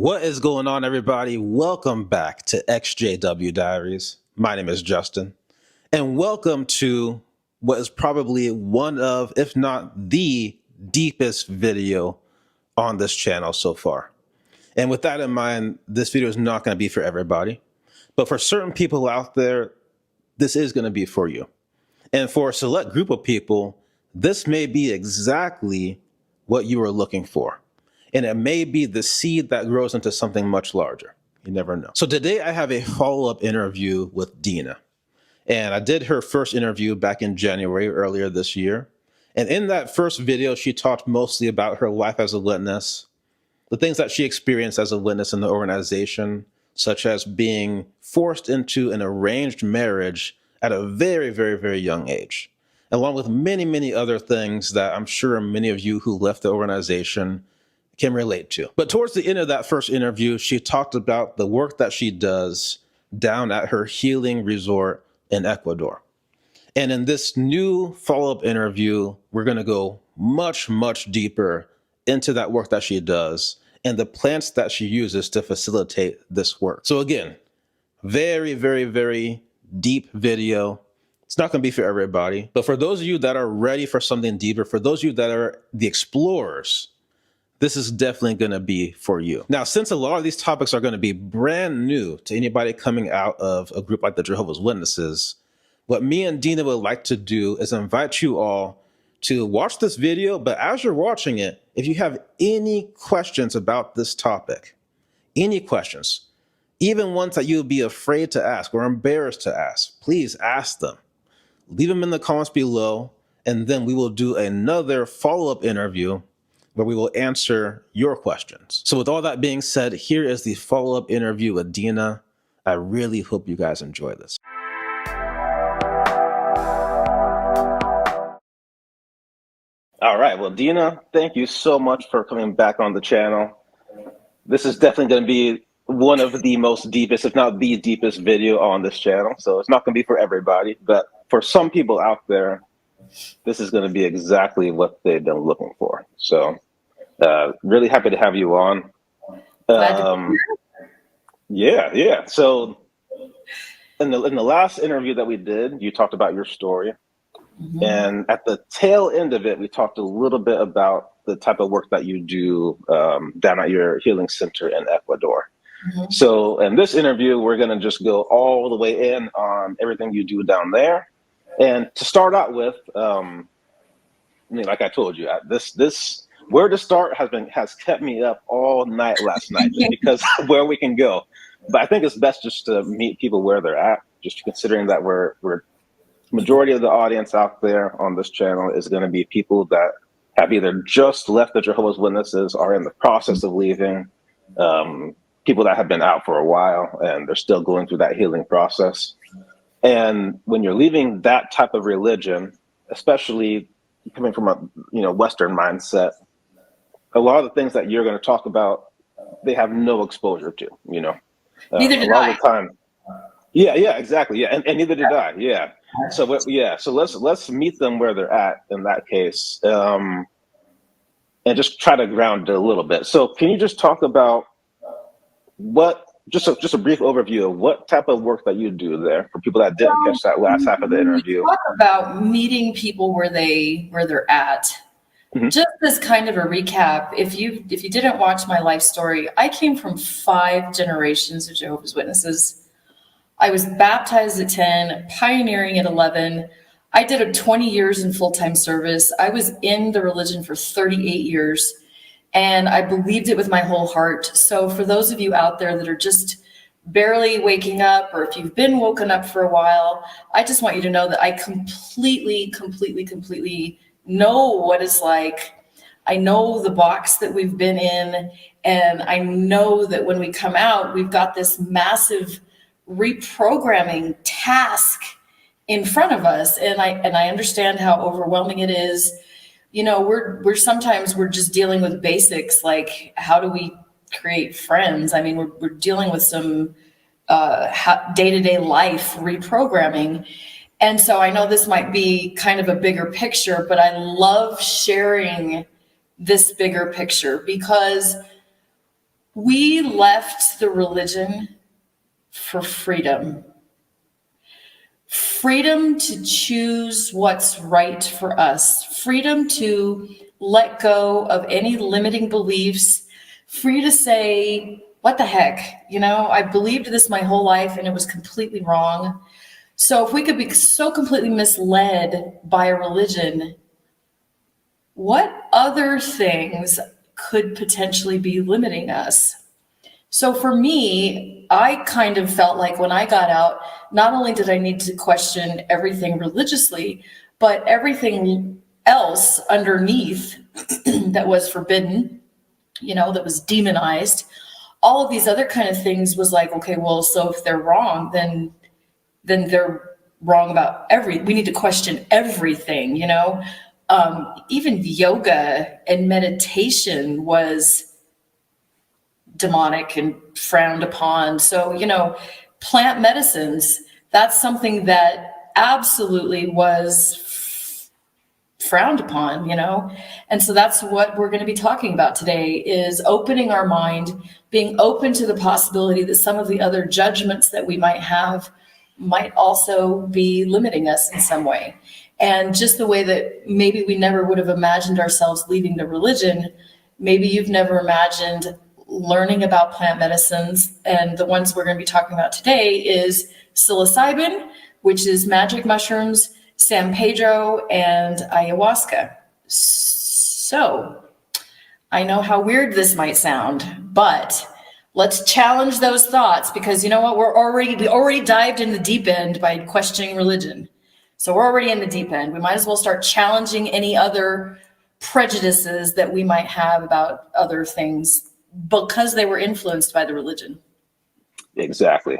What is going on, everybody? Welcome back to XJW Diaries. My name is Justin, and welcome to what is probably one of, if not the deepest video on this channel so far. And with that in mind, this video is not going to be for everybody, but for certain people out there, this is going to be for you. And for a select group of people, this may be exactly what you are looking for. And it may be the seed that grows into something much larger. You never know. So today I have a follow-up interview with Dina. And I did her first interview back in January earlier this year. And in that first video, she talked mostly about her life as a witness, the things that she experienced as a witness in the organization, such as being forced into an arranged marriage at a very, very, very young age, along with many, many other things that I'm sure many of you who left the organization can relate to. But towards the end of that first interview, she talked about the work that she does down at her healing resort in Ecuador. And in this new follow-up interview, we're going to go much, much deeper into that work that she does and the plants that she uses to facilitate this work. So again, very, very, very deep video. It's not going to be for everybody, but for those of you that are ready for something deeper, for those of you that are the explorers, this is definitely going to be for you. Now, since a lot of these topics are going to be brand new to anybody coming out of a group like the Jehovah's Witnesses, what me and Dina would like to do is invite you all to watch this video, but as you're watching it, if you have any questions about this topic, any questions, even ones that you would be afraid to ask or embarrassed to ask, please ask them. Leave them in the comments below, and then we will do another follow-up interview where we will answer your questions. So with all that being said, here is the follow-up interview with Dina. I really hope you guys enjoy this. All right, well, Dina, thank you so much for coming back on the channel. This is definitely going to be one of the most deepest, if not the deepest video on this channel. So it's not going to be for everybody, but for some people out there, this is going to be exactly what they've been looking for. So really happy to have you on. Yeah. So in the last interview that we did, you talked about your story. Mm-hmm. And at the tail end of it, we talked a little bit about the type of work that you do down at your healing center in Ecuador. Mm-hmm. So in this interview, we're going to just go all the way in on everything you do down there. And to start out with, like I told you, this where to start has kept me up all night last night, just because of where we can go. But I think it's best just to meet people where they're at, just considering that we're majority of the audience out there on this channel is going to be people that have either just left the Jehovah's Witnesses, are in the process of leaving, people that have been out for a while and they're still going through that healing process. And when you're leaving that type of religion, especially coming from a Western mindset, a lot of the things that you're going to talk about, they have no exposure to, Neither did I. Of the time. Yeah, exactly. Yeah, and neither did I. Yeah. So let's meet them where they're at in that case, and just try to ground it a little bit. So can you just talk about just a brief overview of what type of work that you do there for people that didn't catch that last half of the interview? Talk about meeting people where they're at. Mm-hmm. Just as kind of a recap, if you didn't watch my life story, I came from 5 generations of Jehovah's Witnesses. I was baptized at 10, pioneering at 11. I did 20 years in full-time service. I was in the religion for 38 years, and I believed it with my whole heart. So for those of you out there that are just barely waking up, or if you've been woken up for a while, I just want you to know that I completely know what it's like. I know the box that we've been in, and I know that when we come out, we've got this massive reprogramming task in front of us, and I understand how overwhelming it is. We're sometimes just dealing with basics, like how do we create friends? I mean, we're dealing with some day-to-day life reprogramming, and so I know this might be kind of a bigger picture, but I love sharing this bigger picture because We left the religion for freedom. Freedom to choose what's right for us. Freedom to let go of any limiting beliefs. Free to say, what the heck? I believed this my whole life and it was completely wrong. So if we could be so completely misled by a religion, what other things could potentially be limiting us? So for me, I kind of felt like when I got out, not only did I need to question everything religiously, but everything else underneath that was forbidden, that was demonized. All of these other kind of things was like, okay, well, so if they're wrong, then they're wrong about we need to question everything, even yoga and meditation was demonic and frowned upon. So, plant medicines, that's something that absolutely was frowned upon, And so that's what we're going to be talking about today, is opening our mind, being open to the possibility that some of the other judgments that we might have might also be limiting us in some way. And just the way that maybe we never would have imagined ourselves leaving the religion, maybe you've never imagined learning about plant medicines. And the ones we're going to be talking about today is psilocybin, which is magic mushrooms, San Pedro, and ayahuasca. So I know how weird this might sound, but let's challenge those thoughts, because you know what? We already dived in the deep end by questioning religion. So we're already in the deep end. We might as well start challenging any other prejudices that we might have about other things because they were influenced by the religion. Exactly.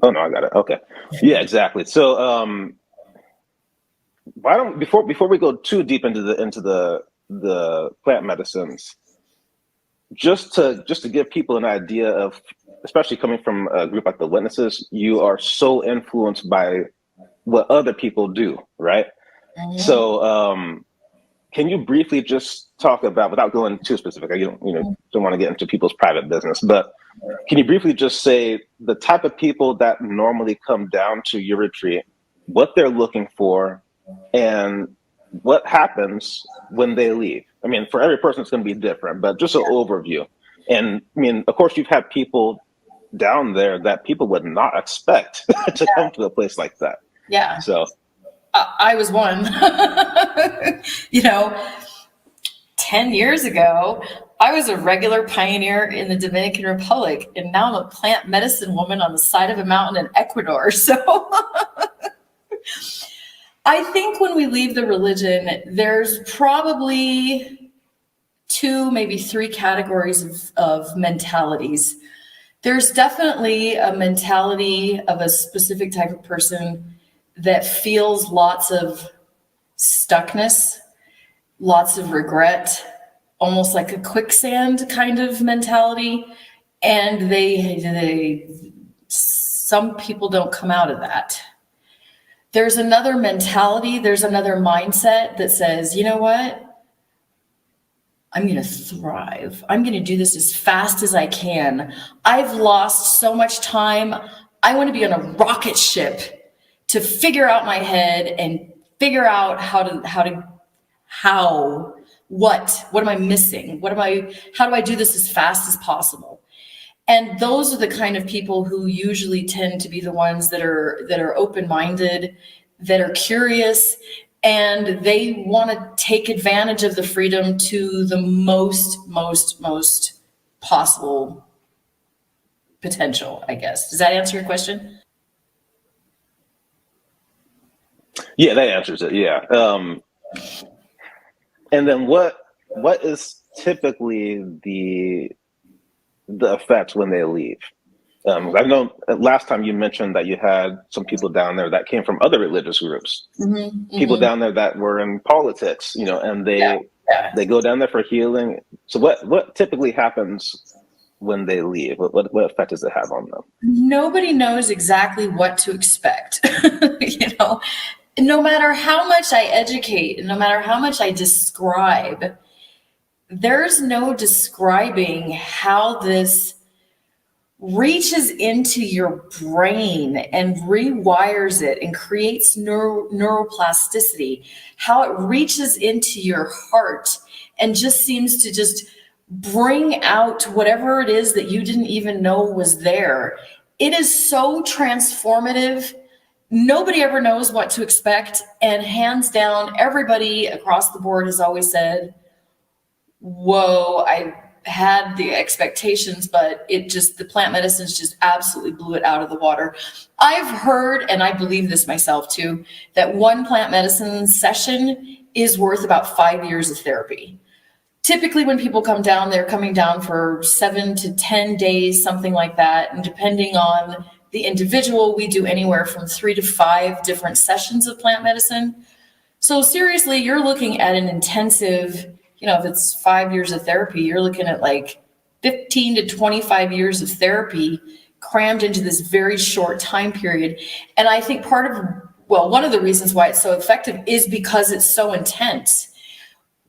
Oh no, I got it. Okay. Yeah, exactly. So why don't before we go too deep into the plant medicines, just to give people an idea of, especially coming from a group like the Witnesses, you are so influenced by what other people do, right? Mm-hmm. So can you briefly just talk about, without going too specific, I don't want to get into people's private business, but can you briefly just say the type of people that normally come down to your retreat, what they're looking for, and what happens when they leave? I mean, for every person, it's going to be different, but just an overview. And I mean, of course, you've had people down there that people would not expect to come to a place like that. Yeah. So I was one, 10 years ago, I was a regular pioneer in the Dominican Republic, and now I'm a plant medicine woman on the side of a mountain in Ecuador. So I think when we leave the religion, there's probably 2, maybe 3 categories of mentalities. There's definitely a mentality of a specific type of person that feels lots of stuckness, lots of regret, almost like a quicksand kind of mentality. And some people don't come out of that. There's another mentality, there's another mindset that says, you know what? I'm going to thrive. I'm going to do this as fast as I can. I've lost so much time. I want to be on a rocket ship to figure out my head and figure out what am I missing? How do I do this as fast as possible? And those are the kind of people who usually tend to be the ones that are open-minded, that are curious, and they want to take advantage of the freedom to the most possible potential, I guess. Does that answer your question? Yeah, that answers it. Yeah. And then what is typically the effect when they leave? I know last time you mentioned that you had some people down there that came from other religious groups, people down there that were in politics, and they go down there for healing. So what typically happens when they leave? What effect does it have on them? Nobody knows exactly what to expect. No matter how much I educate, no matter how much I describe, there's no describing how this reaches into your brain and rewires it and creates neuroplasticity, how it reaches into your heart and just seems to just bring out whatever it is that you didn't even know was there. It is so transformative. Nobody ever knows what to expect. And hands down, everybody across the board has always said, whoa, I had the expectations, but the plant medicines just absolutely blew it out of the water. I've heard, and I believe this myself too, that one plant medicine session is worth about 5 years of therapy. Typically when people come down, they're coming down for 7 to 10 days, something like that. And depending on the individual, we do anywhere from 3 to 5 different sessions of plant medicine. So seriously, you're looking at an intensive, if it's 5 years of therapy, you're looking at like 15 to 25 years of therapy crammed into this very short time period. And I think one of the reasons why it's so effective is because it's so intense.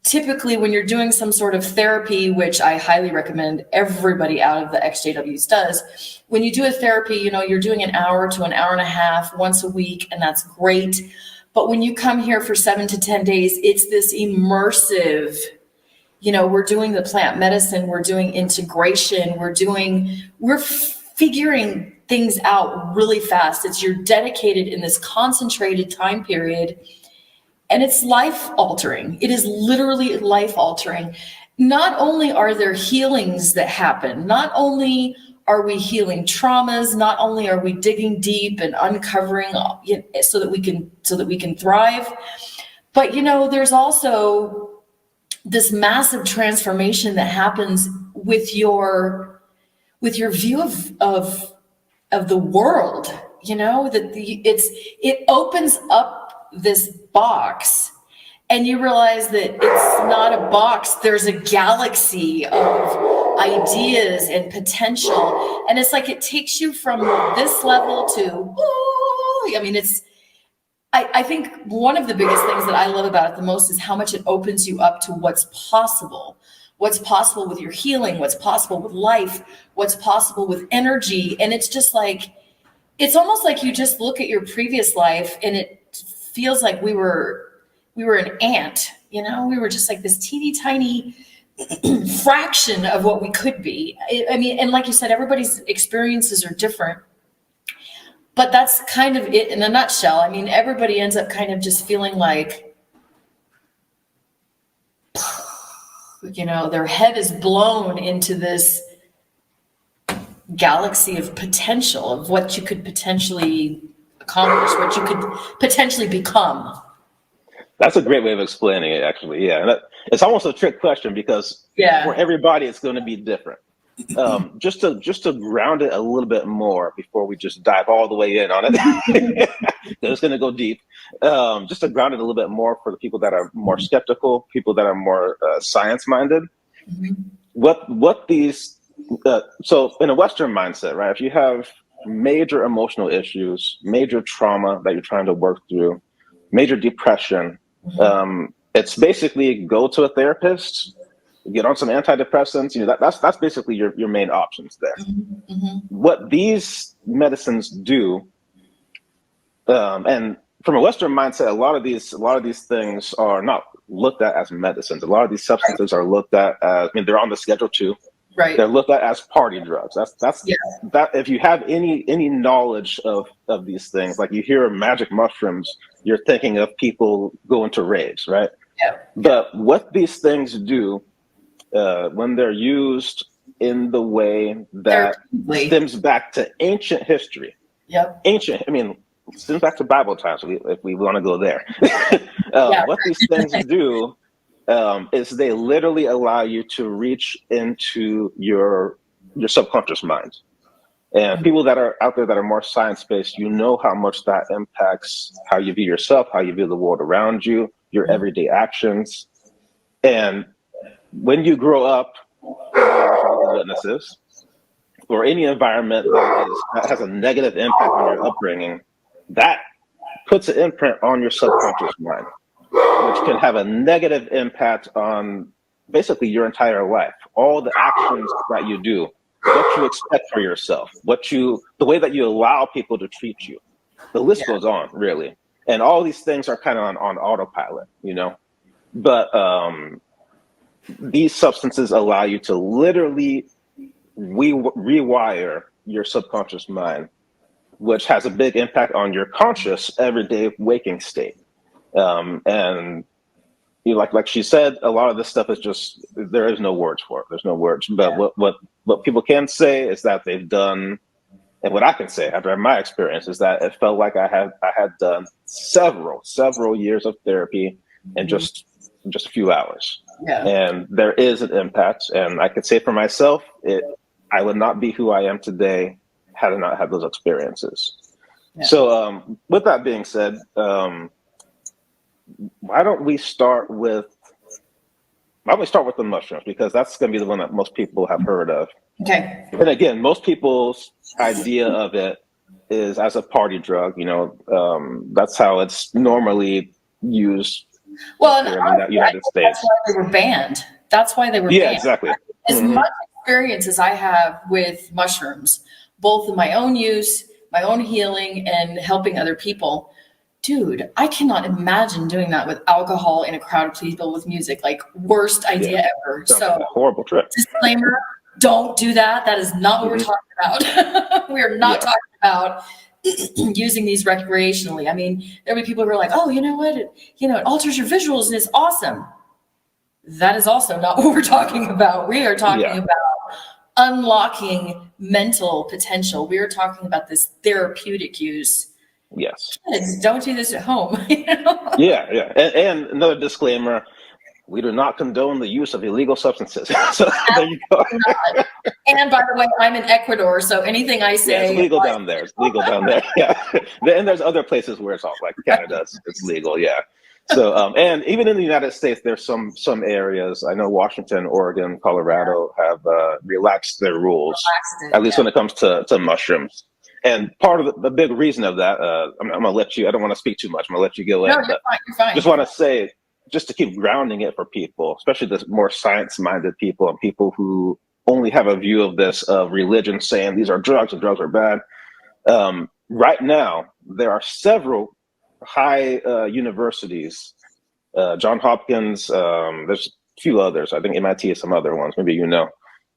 Typically, when you're doing some sort of therapy, which I highly recommend everybody out of the XJWs does, when you do a therapy, you're doing an hour to an hour and a half once a week, and that's great. But when you come here for 7 to 10 days, it's this immersive, we're doing the plant medicine, we're doing integration, we're figuring things out really fast. You're dedicated in this concentrated time period, and it's life altering. It is literally life altering. Not only are there healings that happen, not only are we healing traumas, not only are we digging deep and uncovering so that we can thrive, but there's also this massive transformation that happens with your view of the world, that it opens up this box and you realize that it's not a box, there's a galaxy of ideas and potential. And it's like it takes you from this level to, I think one of the biggest things that I love about it the most is how much it opens you up to what's possible with your healing, what's possible with life, what's possible with energy. And it's just like, it's almost like you just look at your previous life and it feels like we were an ant, we were just like this teeny tiny fraction of what we could be. And like you said, everybody's experiences are different. But that's kind of it in a nutshell. Everybody ends up kind of just feeling like, their head is blown into this galaxy of potential of what you could potentially accomplish, what you could potentially become. That's a great way of explaining it, actually. Yeah, and it's almost a trick question because for everybody, it's going to be different. Just to ground it a little bit more before we just dive all the way in on it, it's going to go deep. Just to ground it a little bit more for the people that are more skeptical, people that are more science-minded. Mm-hmm. What these so in a Western mindset, right? If you have major emotional issues, major trauma that you're trying to work through, major depression, it's basically go to a therapist, get on some antidepressants. That's basically your main options there. Mm-hmm. What these medicines do, and from a Western mindset, a lot of these things are not looked at as medicines. A lot of these substances are looked at as, they're on the schedule too. Right. They're looked at as party drugs. That if you have any knowledge of these things, like you hear magic mushrooms, you're thinking of people going to raves, right? Yeah. But what these things do, when they're used in the way that stems back to ancient history. Yep. Stems back to Bible times if we want to go there. What these things do is they literally allow you to reach into your subconscious mind. And people that are out there that are more science-based, how much that impacts how you view yourself, how you view the world around you, your everyday actions. And when you grow up with witnesses or any environment that has a negative impact on your upbringing, that puts an imprint on your subconscious mind, which can have a negative impact on basically your entire life, all the actions that you do, what you expect for yourself, the way that you allow people to treat you. The list Yeah. goes on, really. And all these things are kind of on autopilot, But these substances allow you to literally rewire your subconscious mind, which has a big impact on your conscious everyday waking state. And like she said, a lot of this stuff is just, there is no words for it. There's no words. But what people can say is that they've done, and what I can say after my experience is that it felt like I had done several years of therapy in just a few hours. Yeah. And there is an impact. And I could say for myself, I would not be who I am today had I not had those experiences. Yeah. So with that being said, why don't we start with the mushrooms, because that's going to be the one that most people have heard of. Okay. And again, most people's idea of it is as a party drug. That's how it's normally used. Well, here in the United States. That's why they were banned. That's why they were banned. Yeah, exactly. As much experience as I have with mushrooms, both in my own use, my own healing, and helping other people, dude, I cannot imagine doing that with alcohol in a crowded people with music. Like, worst idea ever. So, horrible trip. Disclaimer: don't do that. That is not what we're talking about. We are not talking about using these recreationally. I mean, there'll be people who are like, "Oh, you know what? It alters your visuals and it's awesome." That is also not what we're talking about. We are talking about unlocking mental potential. We are talking about this therapeutic use. Yes. Kids, don't do this at home. Yeah. And another disclaimer: we do not condone the use of illegal substances. So there you go. And by the way, I'm in Ecuador, so anything I say, it's legal down there. It's legal down there. Yeah. And there's other places where it's all, like Canada, it's legal. Yeah. So, and even in the United States, there's some areas. I know Washington, Oregon, Colorado have relaxed their ruls, at least when it comes to mushrooms. And part of the big reason of that, I'm going to let you, I don't want to speak too much. I'm going to let you go in. No, you're fine, you're fine. Just want to say, just to keep grounding it for people, especially the more science-minded people and people who only have a view of this, of religion saying these are drugs and drugs are bad. Right now, there are several high universities, John Hopkins, there's a few others, I think MIT is some other ones, maybe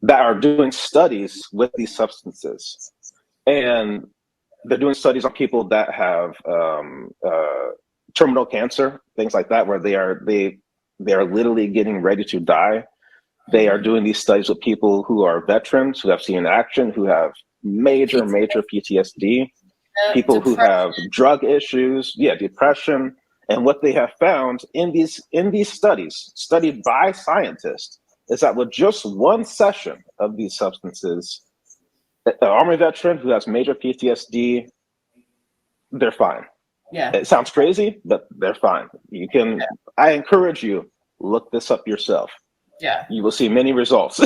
that are doing studies with these substances. And they're doing studies on people that have terminal cancer, things like that, where they are literally getting ready to die. They are doing these studies with people who are veterans, who have seen action, who have major PTSD, people who have drug issues, depression. And what they have found in these studies, studied by scientists, is that with just one session of these substances, an Army veteran who has major PTSD, they're fine. Yeah. It sounds crazy, but they're fine. You can, I encourage you, look this up yourself. Yeah. You will see many results.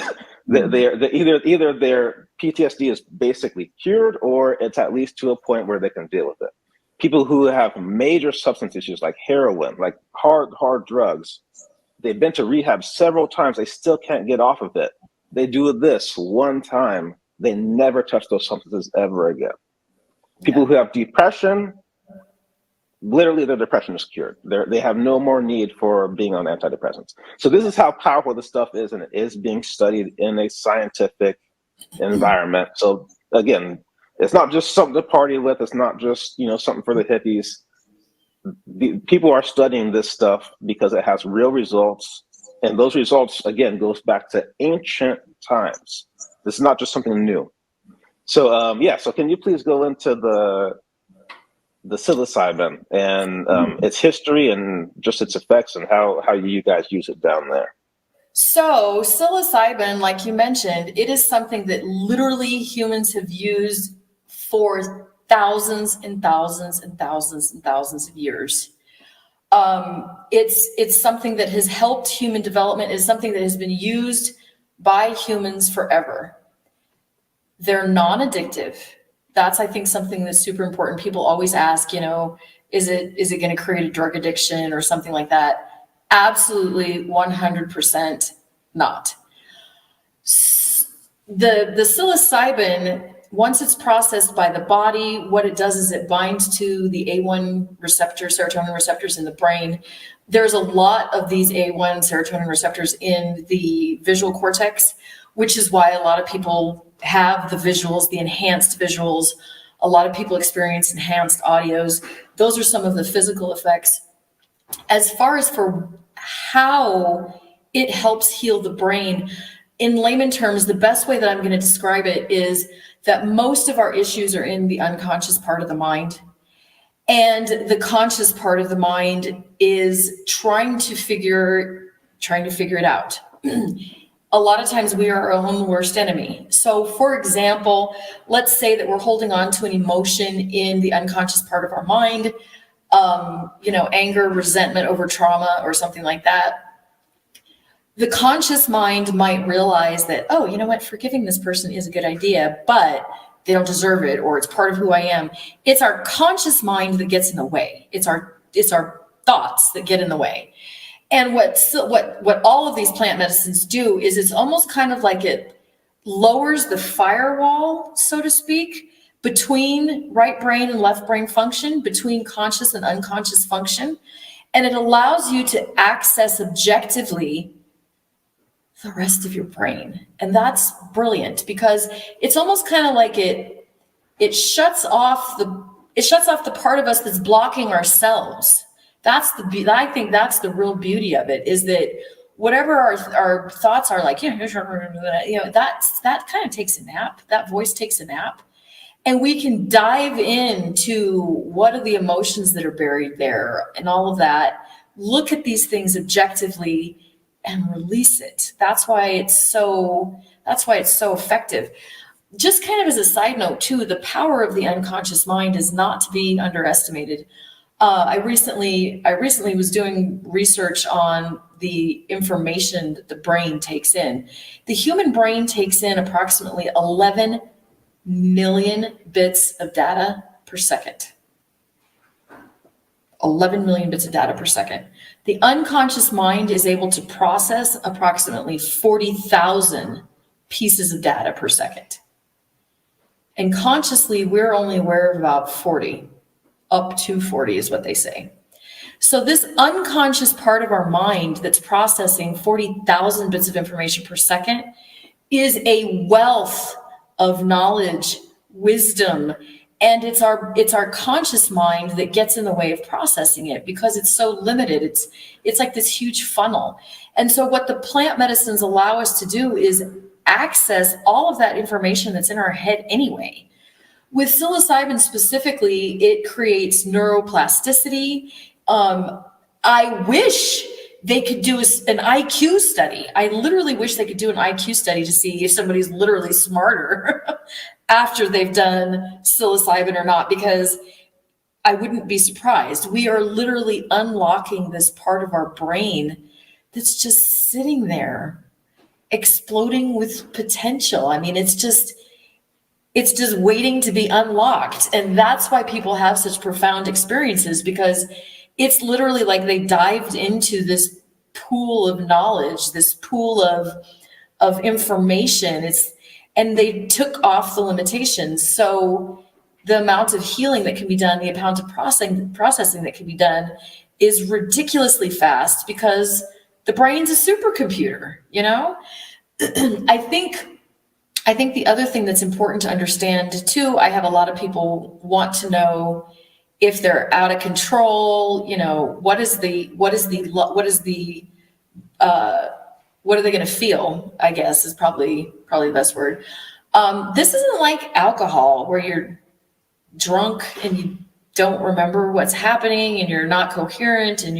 Either their PTSD is basically cured, or it's at least to a point where they can deal with it. People who have major substance issues like heroin, like hard drugs, they've been to rehab several times. They still can't get off of it. They do this one time. They never touch those substances ever again. People who have depression, literally their depression is cured. They have no more need for being on antidepressants. So this is how powerful this stuff is, and it is being studied in a scientific environment. So again, it's not just something to party with. It's not just, something for the hippies. People are studying this stuff because it has real results. And those results, again, goes back to ancient times. This is not just something new. So, so can you please go into the psilocybin and its history and just its effects and how you guys use it down there? So psilocybin, like you mentioned, it is something that literally humans have used for thousands and thousands and thousands and thousands of years. It's something that has helped human development. Is something that has been used by humans forever. They're non-addictive. That's, I think, something that's super important. People always ask, is it going to create a drug addiction or something like that? Absolutely, 100%. not. The psilocybin, once it's processed by the body, what it does is it binds to the A1 receptors, serotonin receptors in the brain. There's a lot of these A1 serotonin receptors in the visual cortex, which is why a lot of people have the visuals, the enhanced visuals. A lot of people experience enhanced audios. Those are some of the physical effects. As far as for how it helps heal the brain, in layman terms, the best way that I'm going to describe it is that most of our issues are in the unconscious part of the mind. And the conscious part of the mind is trying to figure it out. A lot of times we are our own worst enemy. So for example, let's say that we're holding on to an emotion in the unconscious part of our mind, anger, resentment over trauma or something like that. The conscious mind might realize that, oh, you know what, forgiving this person is a good idea, but they don't deserve it, or it's part of who I am. It's our conscious mind that gets in the way. It's our thoughts that get in the way. And what all of these plant medicines do is it's almost kind of like it lowers the firewall, so to speak, between right brain and left brain function, between conscious and unconscious function. And it allows you to access objectively the rest of your brain. And that's brilliant because it's almost kind of like it shuts off the part of us that's blocking ourselves. I think that's the real beauty of it, is that whatever our thoughts are like, that kind of takes a nap. That voice takes a nap. And we can dive into what are the emotions that are buried there and all of that. Look at these things objectively and release it. That's why it's so effective. Just kind of as a side note too, the power of the unconscious mind is not to be underestimated. I recently was doing research on the information that the brain takes in. The human brain takes in approximately 11 million bits of data per second. 11 million bits of data per second. The unconscious mind is able to process approximately 40,000 pieces of data per second. And consciously, we're only aware of about 40, up to 40 is what they say. So this unconscious part of our mind that's processing 40,000 bits of information per second is a wealth of knowledge, wisdom, and it's our conscious mind that gets in the way of processing it because it's so limited. It's like this huge funnel. And so what the plant medicines allow us to do is access all of that information that's in our head anyway. With psilocybin specifically, it creates neuroplasticity. I wish they could do an IQ study. I literally wish they could do an IQ study to see if somebody's literally smarter after they've done psilocybin or not, because I wouldn't be surprised. We are literally unlocking this part of our brain that's just sitting there, exploding with potential. I mean, it's just waiting to be unlocked. And that's why people have such profound experiences, because it's literally like they dived into this pool of knowledge, this pool of information. And they took off the limitations. So the amount of healing that can be done, the amount of processing that can be done is ridiculously fast because the brain's a supercomputer, I think the other thing that's important to understand too, I have a lot of people want to know if they're out of control, what are they going to feel, I guess is probably the best word. This isn't like alcohol where you're drunk and you don't remember what's happening and you're not coherent and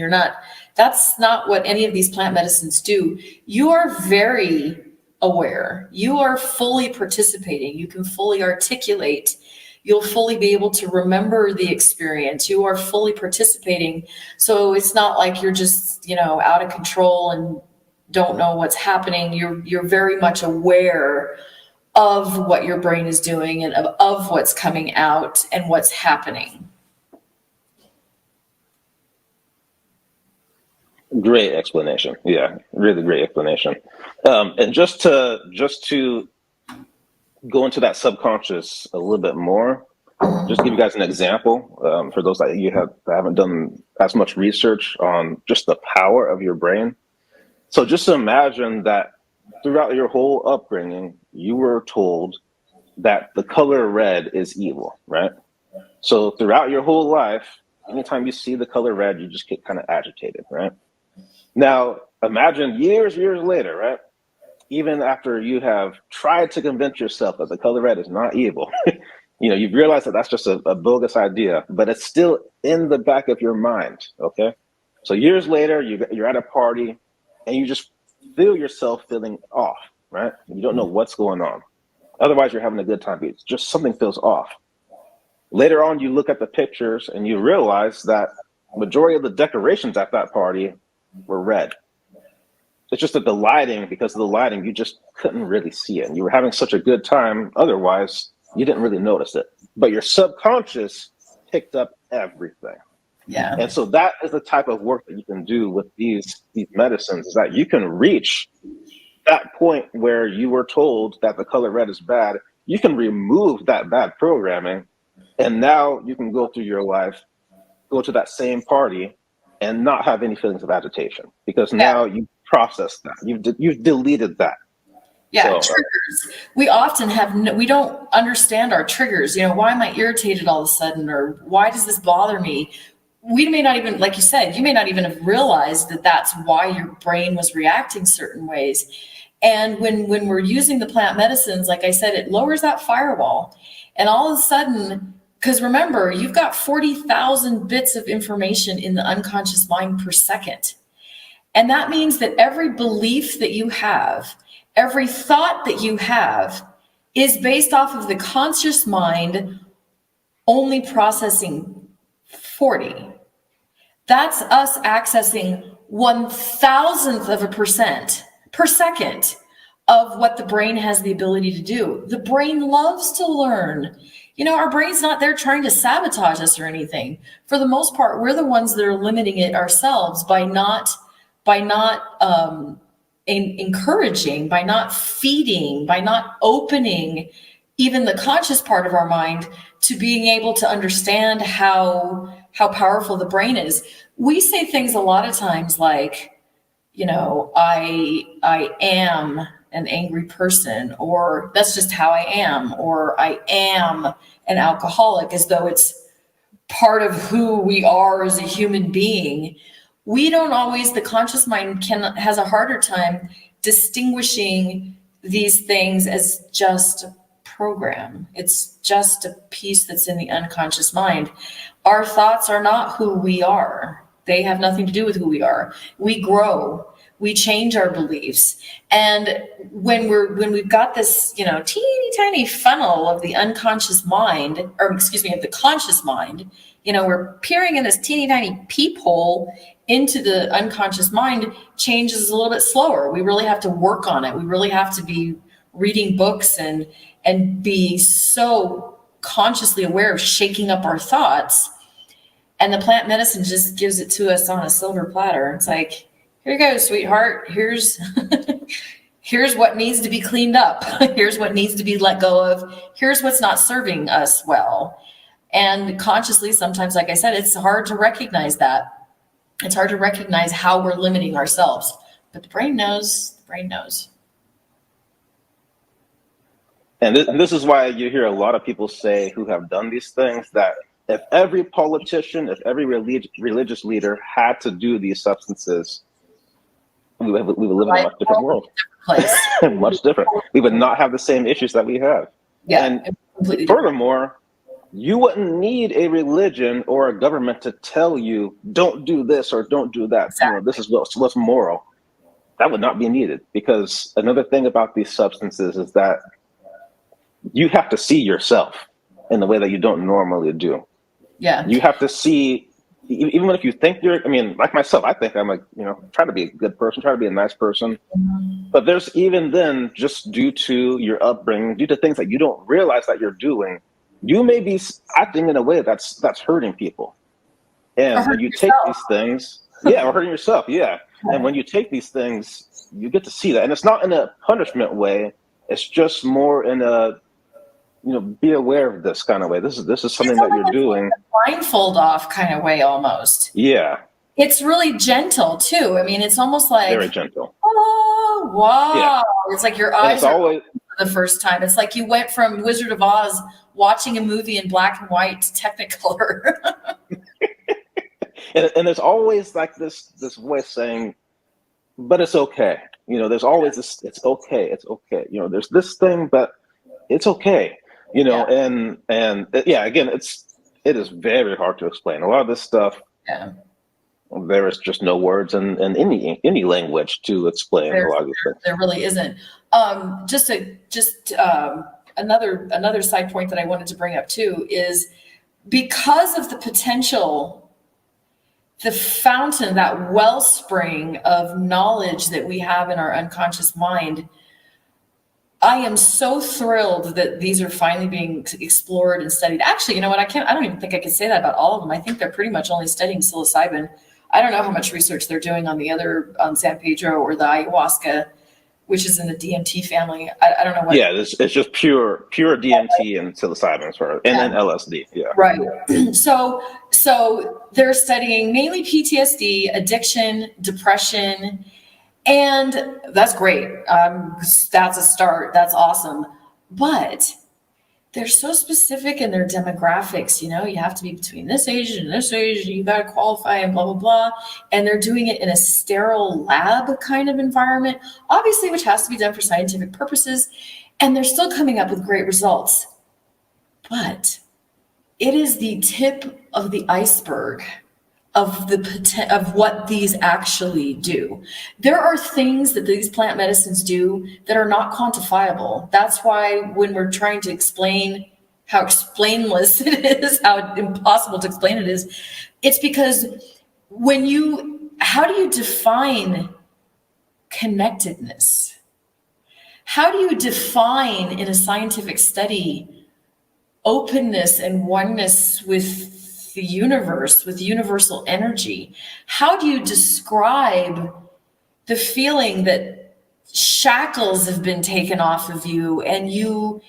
that's not what any of these plant medicines do. You are very aware. You are fully participating. You can fully articulate. You'll fully be able to remember the experience. You are fully participating. So it's not like you're just, out of control and don't know what's happening. You're very much aware of what your brain is doing and of what's coming out and what's happening. Great explanation. Yeah, really great explanation. And just to go into that subconscious a little bit more, just to give you guys an example, for those that haven't done as much research on just the power of your brain. So just imagine that throughout your whole upbringing, you were told that the color red is evil, right? So throughout your whole life, anytime you see the color red, you just get kind of agitated, right? Now, imagine years later, right? Even after you have tried to convince yourself that the color red is not evil, you've realized that that's just a bogus idea, but it's still in the back of your mind, okay? So years later, you're at a party and you just feel yourself feeling off, right? You don't know what's going on. Otherwise, you're having a good time. It's just something feels off. Later on, you look at the pictures and you realize that majority of the decorations at that party were red. It's just that because of the lighting, you just couldn't really see it. And you were having such a good time. Otherwise, you didn't really notice it. But your subconscious picked up everything. Yeah. And so that is the type of work that you can do with these medicines, is that you can reach that point where you were told that the color red is bad. You can remove that bad programming, and now you can go through your life, go to that same party, and not have any feelings of agitation, because now you process that. You've deleted that. Yeah, so, triggers. We often we don't understand our triggers. Why am I irritated all of a sudden, or why does this bother me? We may not even, like you said, you may not even have realized that that's why your brain was reacting certain ways. And when we're using the plant medicines, like I said, it lowers that firewall. And all of a sudden, because remember, you've got 40,000 bits of information in the unconscious mind per second. And that means that every belief that you have, every thought that you have is based off of the conscious mind only processing 40. That's us accessing 1,000th of a percent per second of what the brain has the ability to do. The brain loves to learn. Our brain's not there trying to sabotage us or anything. For the most part, we're the ones that are limiting it ourselves by not encouraging, by not feeding, by not opening even the conscious part of our mind to being able to understand how powerful the brain is. We say things a lot of times like, I am an angry person, or that's just how I am, or I am an alcoholic, as though it's part of who we are as a human being. We don't always, the conscious mind has a harder time distinguishing these things as just a program. It's just a piece that's in the unconscious mind. Our thoughts are not who we are. They have nothing to do with who we are. We grow, we change our beliefs. And when we've got this, teeny tiny funnel of the unconscious mind, of the conscious mind, we're peering in this teeny tiny peephole into the unconscious mind. Change is a little bit slower. We really have to work on it. We really have to be reading books and be so consciously aware of shaking up our thoughts. And the plant medicine just gives it to us on a silver platter. It's like, here you go, sweetheart. Here's what needs to be cleaned up. Here's what needs to be let go of. Here's what's not serving us well. And consciously, sometimes, like I said, it's hard to recognize that. It's hard to recognize how we're limiting ourselves. But the brain knows. The brain knows. And this is why you hear a lot of people say, who have done these things, that if every politician, if every religious leader had to do these substances, we would live in a much different world. Much different. We would not have the same issues that we have. Yeah. And furthermore, you wouldn't need a religion or a government to tell you, don't do this or don't do that. Exactly. This is what's moral. That would not be needed, because another thing about these substances is that you have to see yourself in the way that you don't normally do. Yeah. You have to see, even if you think like myself, I think I'm try to be a good person, try to be a nice person. Mm-hmm. But there's even then, just due to your upbringing, due to things that you don't realize that you're doing, you may be acting in a way that's hurting people. And when you take these things, or hurting yourself, yeah. And when you take these things, you get to see that. And it's not in a punishment way. It's just more in a, be aware of this kind of way. This is something that you're doing. Blindfold off kind of way almost. Yeah. It's really gentle too. I mean, it's almost like very gentle. Oh, wow. Yeah. It's like your eyes are always for the first time. It's like you went from Wizard of Oz watching a movie in black and white to Technicolor. and there's always like this voice saying, but it's okay. There's always this, it's okay. There's this thing, but it's okay. And again, it is very hard to explain. A lot of this stuff, there is just no words in any language to explain a lot of these things. There really isn't. Another side point that I wanted to bring up too is because of the potential, the fountain, that wellspring of knowledge that we have in our unconscious mind. I am so thrilled that these are finally being explored and studied. Actually, you know what? I don't even think I can say that about all of them. I think they're pretty much only studying psilocybin. I don't know how much research they're doing on the other, on San Pedro or the ayahuasca, which is in the DMT family. I don't know what. Yeah, it's just pure DMT and psilocybin as far as, and then LSD. Yeah. Right. So they're studying mainly PTSD, addiction, depression, and that's great. That's a start. That's awesome. But they're so specific in their demographics. You have to be between this age and this age, and you got to qualify and blah, blah, blah. And they're doing it in a sterile lab kind of environment, obviously, which has to be done for scientific purposes. And they're still coming up with great results. But it is the tip of the iceberg of what these actually do. There are things that these plant medicines do that are not quantifiable. That's why when we're trying to explain how explainless it is, how impossible to explain it is, it's because how do you define connectedness? How do you define in a scientific study openness and oneness with the universe, with universal energy? How do you describe the feeling that shackles have been taken off of you and you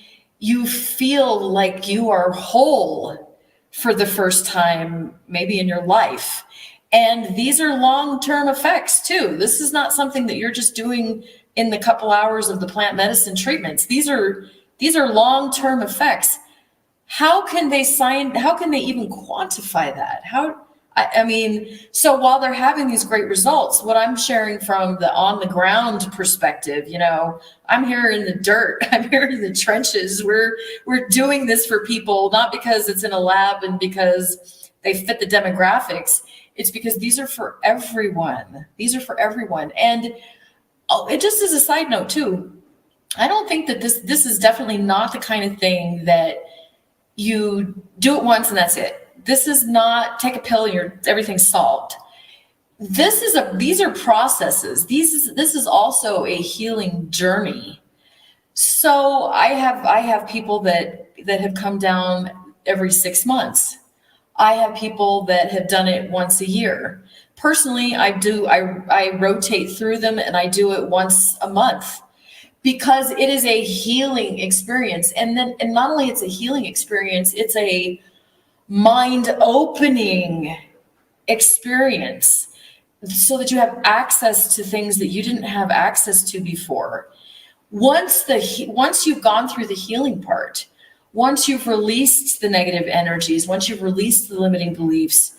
feel like you are whole for the first time maybe in your life? And these are long-term effects too. This is not something that you're just doing in the couple hours of the plant medicine treatments. These are long-term effects. How can they even quantify that? So while they're having these great results, what I'm sharing from the on the ground perspective, I'm here in the dirt, I'm here in the trenches. We're doing this for people, not because it's in a lab and because they fit the demographics. It's because these are for everyone. And it just as a side note too, I don't think that this is definitely not the kind of thing that you do it once and that's it. This is not take a pill and everything's solved. These are processes. This is also a healing journey. So I have people that have come down every 6 months. I have people that have done it once a year. Personally, I rotate through them and I do it once a month. Because it is a healing experience. And not only it's a healing experience, it's a mind-opening experience so that you have access to things that you didn't have access to before. Once you've gone through the healing part, once you've released the negative energies, once you've released the limiting beliefs,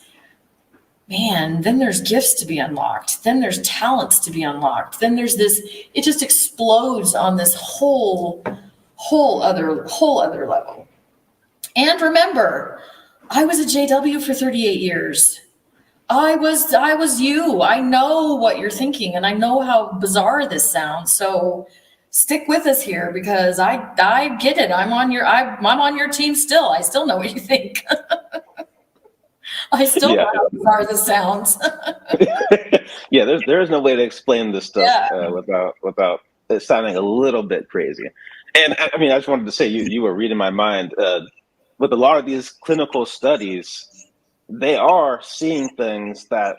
man, then there's gifts to be unlocked. Then there's talents to be unlocked. Then there's it just explodes on this whole other level. And remember, I was a JW for 38 years. I was you. I know what you're thinking and I know how bizarre this sounds. So stick with us here because I get it. I'm on your team still. I still know what you think. I still know how bizarre this sounds. Yeah, there is no way to explain this stuff without it sounding a little bit crazy. And I mean, I just wanted to say, you were reading my mind. With a lot of these clinical studies, they are seeing things that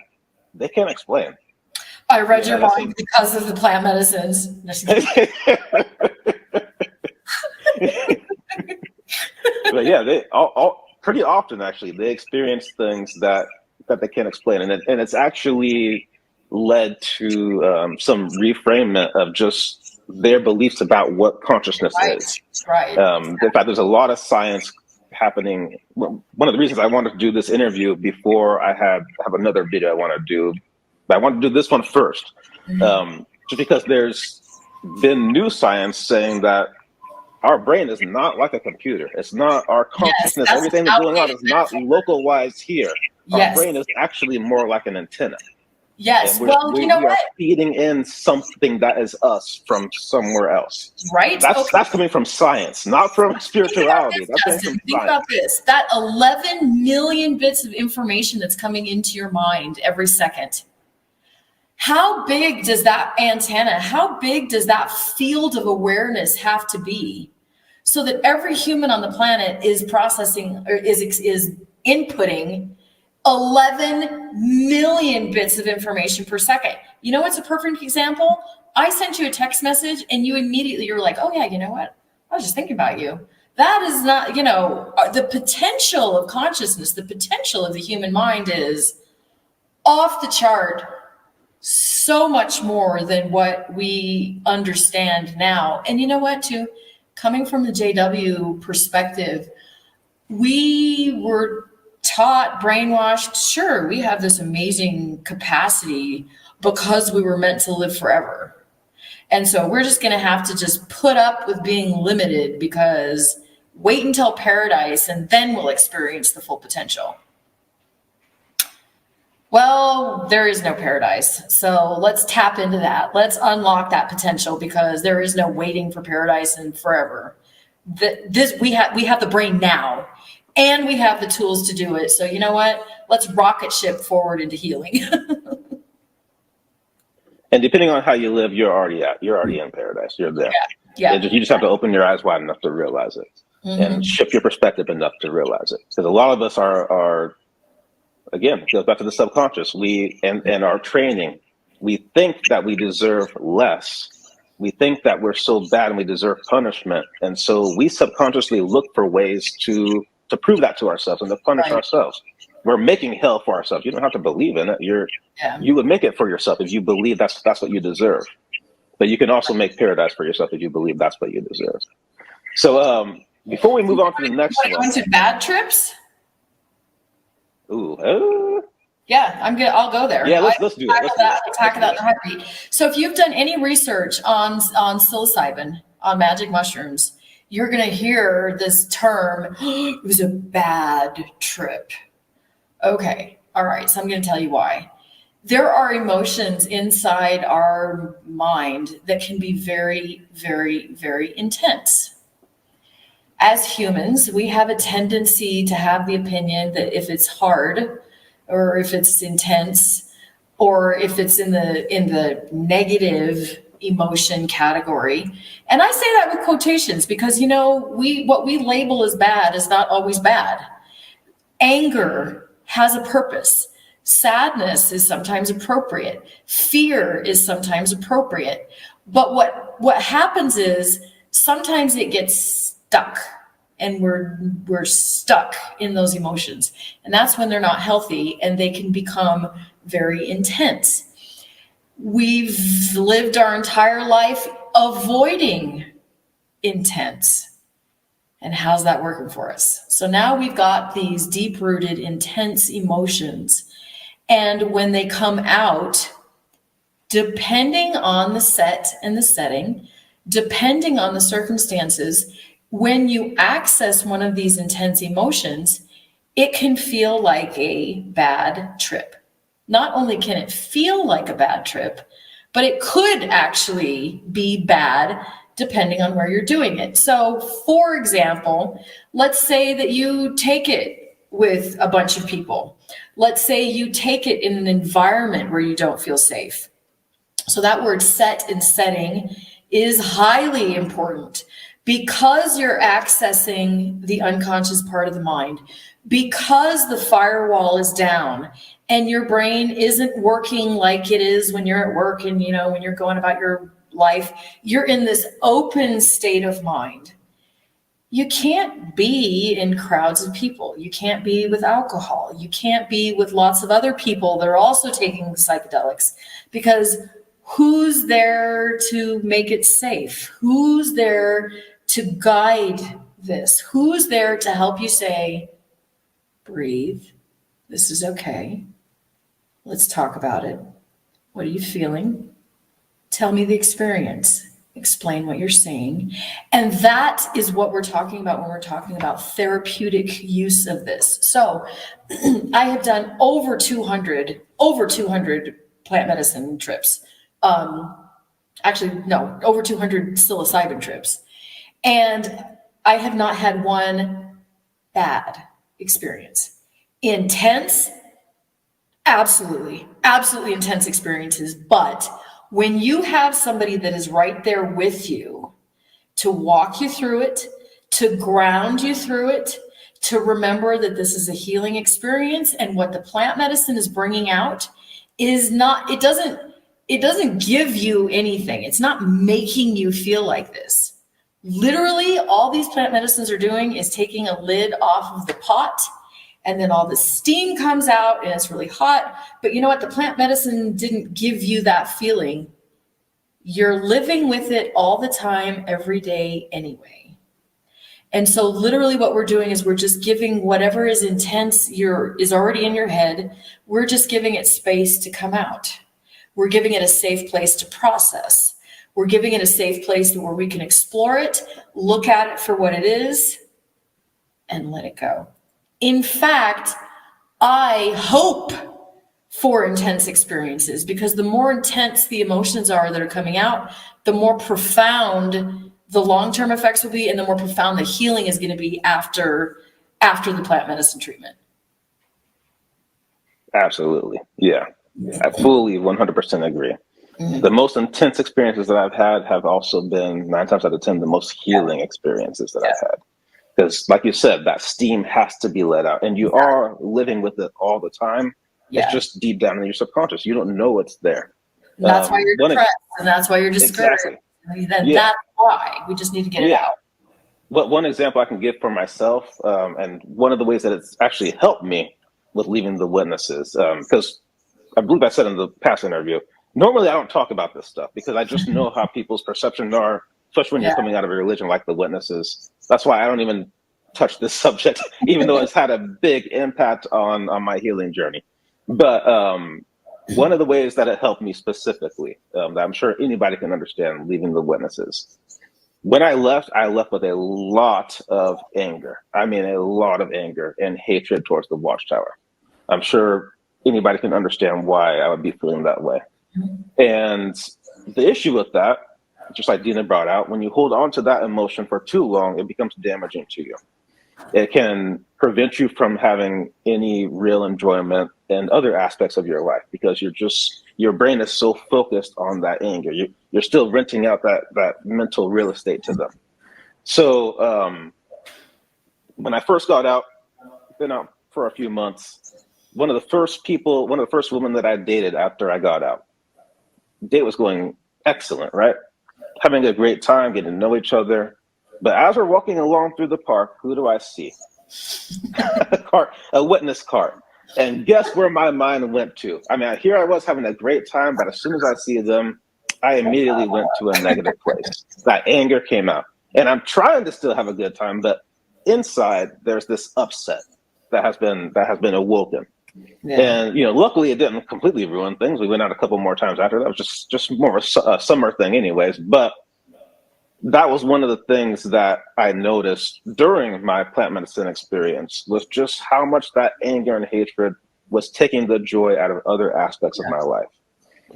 they can't explain. I read your mind because of the plant medicines. But yeah, they all pretty often actually they experience things that they can't explain, and it's actually led to some reframing of just their beliefs about what consciousness is. Right. In fact, there's a lot of science happening. Well, one of the reasons I wanted to do this interview before I have another video I want to do, but I want to do this one first, just because there's been new science saying that our brain is not like a computer. It's not our consciousness. Everything that's going on is not localized here. Our brain is actually more like an antenna. Yes. We are feeding in something that is us from somewhere else. Right. That's coming from science, not from spirituality. Think about this. That 11 million bits of information that's coming into your mind every second. How big does that antenna, how big does that field of awareness have to be so that every human on the planet is processing or is inputting 11 million bits of information per second? You know what's a perfect example? I sent you a text message and you're like, oh yeah, you know what? I was just thinking about you. That is not, the potential of consciousness, the potential of the human mind is off the chart. So much more than what we understand now. And you know what, too? Coming from the JW perspective, we were taught, brainwashed, sure, we have this amazing capacity because we were meant to live forever. And so we're just going to have to just put up with being limited because wait until paradise and then we'll experience the full potential. Well, there is no paradise. So let's tap into that. Let's unlock that potential because there is no waiting for paradise and forever. We have the brain now and we have the tools to do it. So you know what? Let's rocket ship forward into healing. And depending on how you live, you're already in paradise. You're there. Yeah. You just have to open your eyes wide enough to realize it and shift your perspective enough to realize it. Because a lot of us are again, it goes back to the subconscious. And our training, we think that we deserve less. We think that we're so bad and we deserve punishment. And so we subconsciously look for ways to prove that to ourselves and to punish ourselves. We're making hell for ourselves. You don't have to believe in it. You would make it for yourself if you believe that's what you deserve. But you can also make paradise for yourself if you believe that's what you deserve. So before we move on to the next one. Going to bad trips? Ooh. Yeah, I'll go there. Yeah, let's do it. Tackle that in a heartbeat. So if you've done any research on psilocybin, on magic mushrooms, you're going to hear this term, it was a bad trip. Okay. All right. So I'm going to tell you why. There are emotions inside our mind that can be very, very, very intense. As humans, we have a tendency to have the opinion that if it's hard or if it's intense or if it's in the negative emotion category. And I say that with quotations because, what we label as bad is not always bad. Anger has a purpose. Sadness is sometimes appropriate. Fear is sometimes appropriate. But what happens is sometimes it gets stuck and we're stuck in those emotions. And that's when they're not healthy and they can become very intense. We've lived our entire life avoiding intense. And how's that working for us? So now we've got these deep-rooted, intense emotions. And when they come out, depending on the set and the setting, depending on the circumstances, when you access one of these intense emotions, it can feel like a bad trip. Not only can it feel like a bad trip, but it could actually be bad depending on where you're doing it. So, for example, let's say that you take it with a bunch of people. Let's say you take it in an environment where you don't feel safe. So that word set and setting is highly important because you're accessing the unconscious part of the mind, because the firewall is down and your brain isn't working like it is when you're at work and, you know, when you're going about your life, you're in this open state of mind. You can't be in crowds of people. You can't be with alcohol. You can't be with lots of other people that are also taking psychedelics, because who's there to make it safe? Who's there to guide this? Who's there to help you say, breathe, this is okay. Let's talk about it. What are you feeling? Tell me the experience. Explain what you're saying. And that is what we're talking about when we're talking about therapeutic use of this. So I have done over 200 plant medicine trips. Actually, no, over 200 psilocybin trips. And I have not had one bad experience. Intense, absolutely intense experiences. But when you have somebody that is right there with you to walk you through it, to ground you through it, to remember that this is a healing experience, and what the plant medicine is bringing out is not, it doesn't give you anything. It's not making you feel like this. Literally, all these plant medicines are doing is taking a lid off of the pot, and then all the steam comes out and it's really hot. But you know what? The plant medicine didn't give you that feeling. You're living with it all the time, every day anyway. And so literally what we're doing is we're just giving whatever is intense is already in your head. We're just giving it space to come out. We're giving it a safe place to process. We're giving it a safe place where we can explore it, look at it for what it is, and let it go. In fact, I hope for intense experiences, because the more intense the emotions are that are coming out, the more profound the long-term effects will be, and the more profound the healing is going to be after the plant medicine treatment. Absolutely. Yeah. I fully 100% agree. Mm-hmm. The most intense experiences that I've had have also been 9 times out of 10 the most healing experiences that I've had. Because like you said, that steam has to be let out, and you are living with it all the time. Yeah. It's just deep down in your subconscious. You don't know it's there. And that's why you're depressed, and that's why you're discouraged. Exactly. That's why we just need to get it out. But one example I can give for myself, and one of the ways that it's actually helped me with leaving the witnesses, because I believe I said in the past interview, normally I don't talk about this stuff because I just know how people's perceptions are, especially when you're coming out of a religion like the witnesses. That's why I don't even touch this subject, even though it's had a big impact on my healing journey. But one of the ways that it helped me specifically, that I'm sure anybody can understand leaving the witnesses. When I left with a lot of anger. I mean, a lot of anger and hatred towards the Watchtower. I'm sure anybody can understand why I would be feeling that way. And the issue with that, just like Dina brought out, when you hold on to that emotion for too long, it becomes damaging to you. It can prevent you from having any real enjoyment in other aspects of your life, because your brain is so focused on that anger. You're still renting out that mental real estate to them. So when I first got out, been out for a few months, one of the first women that I dated after I got out, date was going excellent, right? Having a great time, getting to know each other. But as we're walking along through the park, who do I see? A witness cart. And guess where my mind went to? I mean, here I was having a great time, but as soon as I see them, I immediately went to a negative place. That anger came out. And I'm trying to still have a good time, but inside there's this upset that has been awoken. Yeah. And luckily it didn't completely ruin things. We went out a couple more times after that. It was just more of a summer thing anyways. But that was one of the things that I noticed during my plant medicine experience, was just how much that anger and hatred was taking the joy out of other aspects of my life.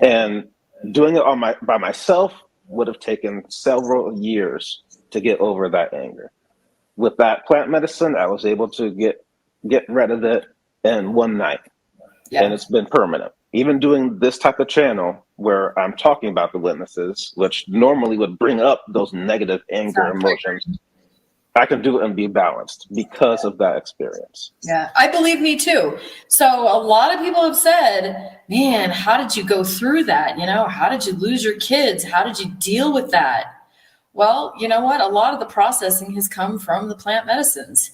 And doing it by myself would have taken several years to get over that anger. With that plant medicine, I was able to get rid of it in one night. Yeah. And it's been permanent. Even doing this type of channel where I'm talking about the witnesses, which normally would bring up those negative anger emotions, I can do it and be balanced because of that experience. Yeah, I believe me too. So a lot of people have said, man, how did you go through that? You know, how did you lose your kids? How did you deal with that? Well, you know what? A lot of the processing has come from the plant medicines.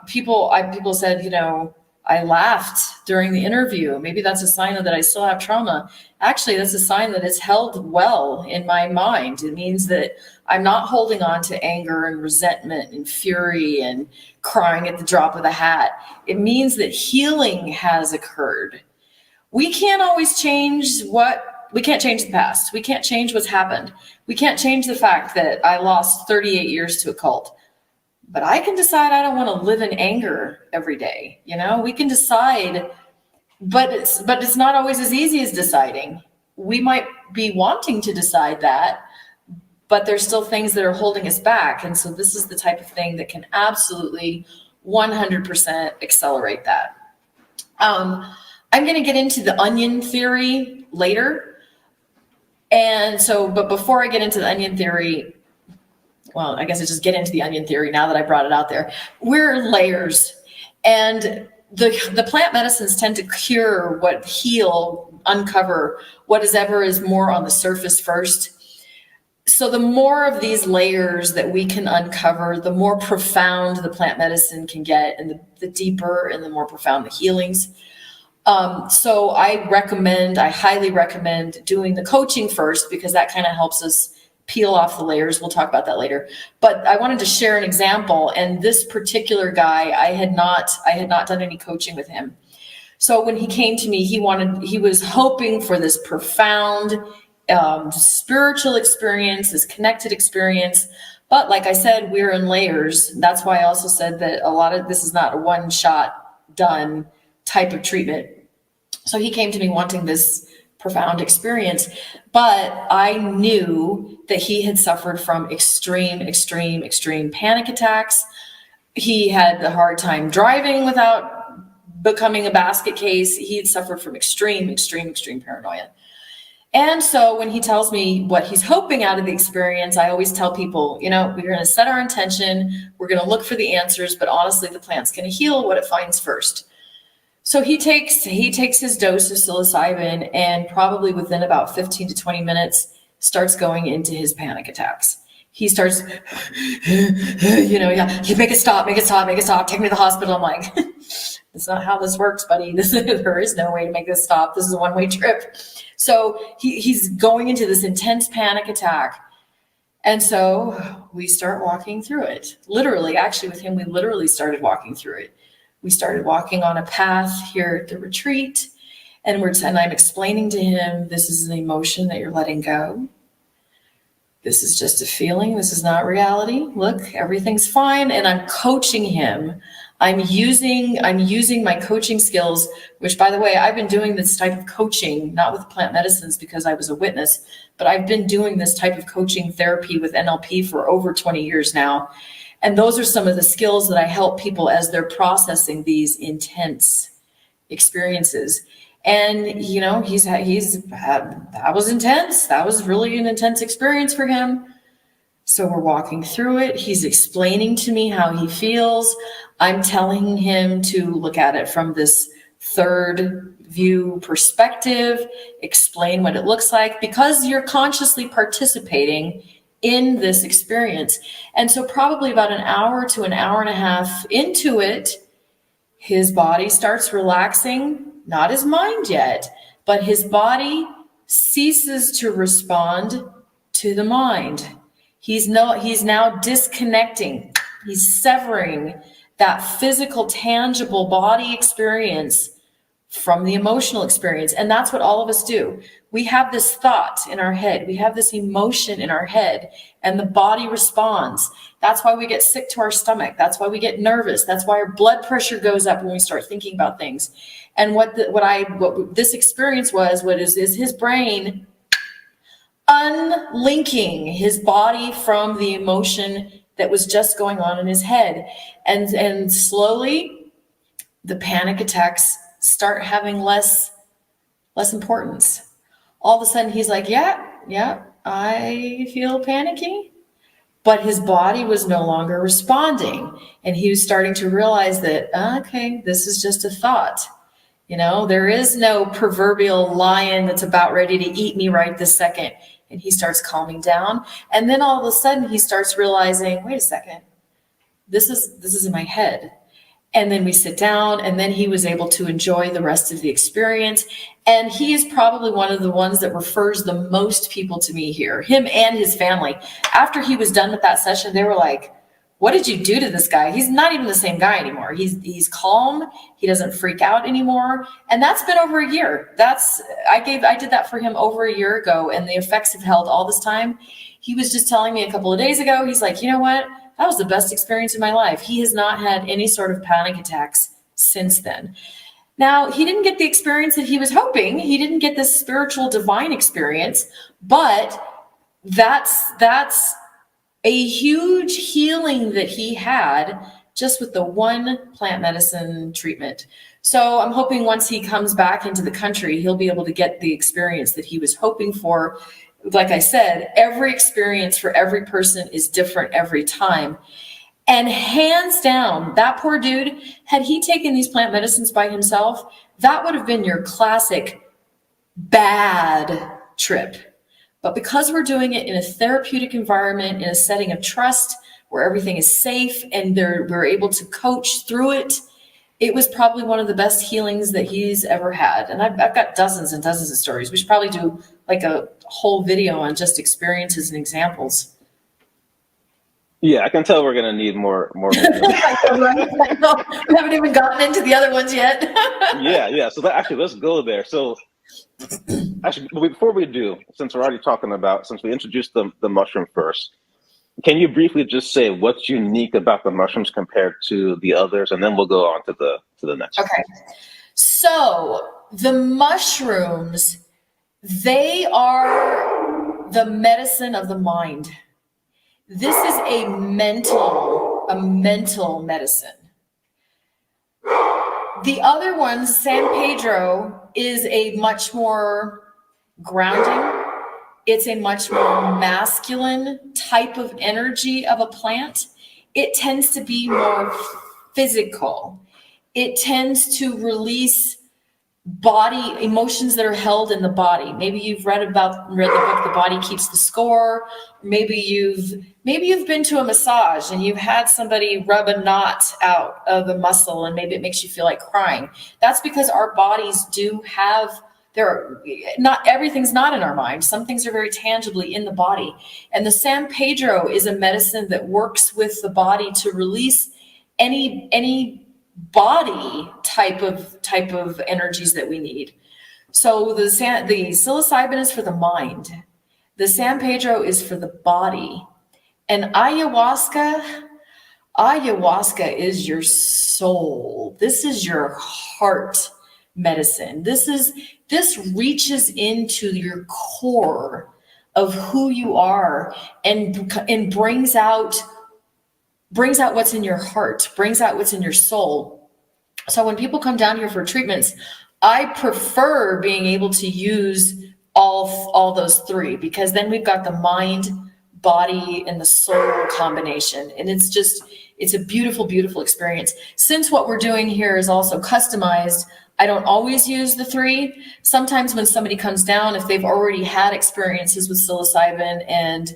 People said, you know, I laughed during the interview. Maybe that's a sign that I still have trauma. Actually, that's a sign that it's held well in my mind. It means that I'm not holding on to anger and resentment and fury and crying at the drop of the hat. It means that healing has occurred. We can't always change we can't change the past. We can't change what's happened. We can't change the fact that I lost 38 years to a cult. But I can decide I don't want to live in anger every day. You know, we can decide, but it's not always as easy as deciding. We might be wanting to decide that, but there's still things that are holding us back. And so this is the type of thing that can absolutely 100% accelerate that. I'm going to get into the onion theory later. And so, but before I get into the onion theory, well, I guess I just get into the onion theory now that I brought it out there. We're layers. And the plant medicines tend to heal, uncover whatever is more on the surface first. So the more of these layers that we can uncover, the more profound the plant medicine can get, and the deeper and the more profound the healings. So I highly recommend doing the coaching first, because that kind of helps us peel off the layers. We'll talk about that later. But I wanted to share an example. And this particular guy, I had not done any coaching with him. So when he came to me, he was hoping for this profound spiritual experience, this connected experience. But like I said, we're in layers. That's why I also said that a lot of this is not a one shot done type of treatment. So he came to me wanting this profound experience, but I knew that he had suffered from extreme panic attacks. He had a hard time driving without becoming a basket case. He had suffered from extreme paranoia. And so when he tells me what he's hoping out of the experience, I always tell people, you know, we're going to set our intention. We're going to look for the answers, but honestly, the plant's going to heal what it finds first. So he takes his dose of psilocybin, and probably within about 15 to 20 minutes starts going into his panic attacks. He starts, you know, yeah, you make it stop, take me to the hospital. I'm like, that's not how this works, buddy. There is no way to make this stop. This is a one-way trip. So he's going into this intense panic attack. And so we start walking through it. Literally, actually with him, we literally started walking through it. We started walking on a path here at the retreat, and I'm explaining to him, this is an emotion that you're letting go. This is just a feeling. This is not reality. Look, everything's fine. And I'm coaching him. I'm using my coaching skills, which, by the way, I've been doing this type of coaching, not with plant medicines because I was a witness, but I've been doing this type of coaching therapy with NLP for over 20 years now. And those are some of the skills that I help people as they're processing these intense experiences. And, you know, that was intense. That was really an intense experience for him. So we're walking through it. He's explaining to me how he feels. I'm telling him to look at it from this third view perspective, explain what it looks like, because you're consciously participating in this experience. And so probably about an hour to an hour and a half into it, his body starts relaxing, not his mind yet, but his body ceases to respond to the mind. He's now disconnecting. He's severing that physical, tangible body experience from the emotional experience. And that's what all of us do. We have this thought in our head. We have this emotion in our head, and the body responds. That's why we get sick to our stomach. That's why we get nervous. That's why our blood pressure goes up when we start thinking about things. And what this experience is his brain unlinking his body from the emotion that was just going on in his head. And slowly the panic attacks start having less importance. All of a sudden he's like, yeah, I feel panicky. but his body was no longer responding. And he was starting to realize that, okay, this is just a thought. There is no proverbial lion that's about ready to eat me right this second. And he starts calming down. And then all of a sudden he starts realizing, wait a second, this is in my head. And then we sit down, and then he was able to enjoy the rest of the experience. And he is probably one of the ones that refers the most people to me here, him and his family. After he was done with that session, they were like, what did you do to this guy? He's not even the same guy anymore. He's calm. He doesn't freak out anymore. And that's been over a year. I did that for him over a year ago, and the effects have held all this time. He was just telling me a couple of days ago, he's like, you know what? That was the best experience of my life. He has not had any sort of panic attacks since then. Now, he didn't get the experience that he was hoping. He didn't get this spiritual divine experience, but that's a huge healing that he had just with the one plant medicine treatment. So I'm hoping once he comes back into the country, he'll be able to get the experience that he was hoping for. Like I said, every experience for every person is different every time. And hands down, that poor dude, had he taken these plant medicines by himself, that would have been your classic bad trip. But because we're doing it in a therapeutic environment, in a setting of trust, where everything is safe and we're able to coach through it, it was probably one of the best healings that he's ever had. And I've got dozens and dozens of stories. We should probably do like a whole video on just experiences and examples. Yeah, I can tell we're going to need more. I know. We haven't even gotten into the other ones yet. Yeah. So let's go there. So actually, before we do, since we introduced the mushroom first, can you briefly just say what's unique about the mushrooms compared to the others, and then we'll go on to the next. Okay. So the mushrooms, they are the medicine of the mind. This is a mental medicine. The other ones, San Pedro, is a much more grounding. It's a much more masculine type of energy of a plant. It tends to be more physical. It tends to release body emotions that are held in the body. Maybe you've read the book The Body Keeps the Score. Maybe you've been to a massage and you've had somebody rub a knot out of a muscle, and maybe it makes you feel like crying. That's because our bodies do have not everything's not in our mind. Some things are very tangibly in the body. And the San Pedro is a medicine that works with the body to release any body type of energies that we need. So the psilocybin is for the mind. The San Pedro is for the body. And ayahuasca is your soul. This is your heart medicine. This reaches into your core of who you are and brings out what's in your heart, brings out what's in your soul. So when people come down here for treatments, I prefer being able to use all those three, because then we've got the mind, body, and the soul combination. And it's a beautiful, beautiful experience. Since what we're doing here is also customized, I don't always use the three. Sometimes when somebody comes down, if they've already had experiences with psilocybin and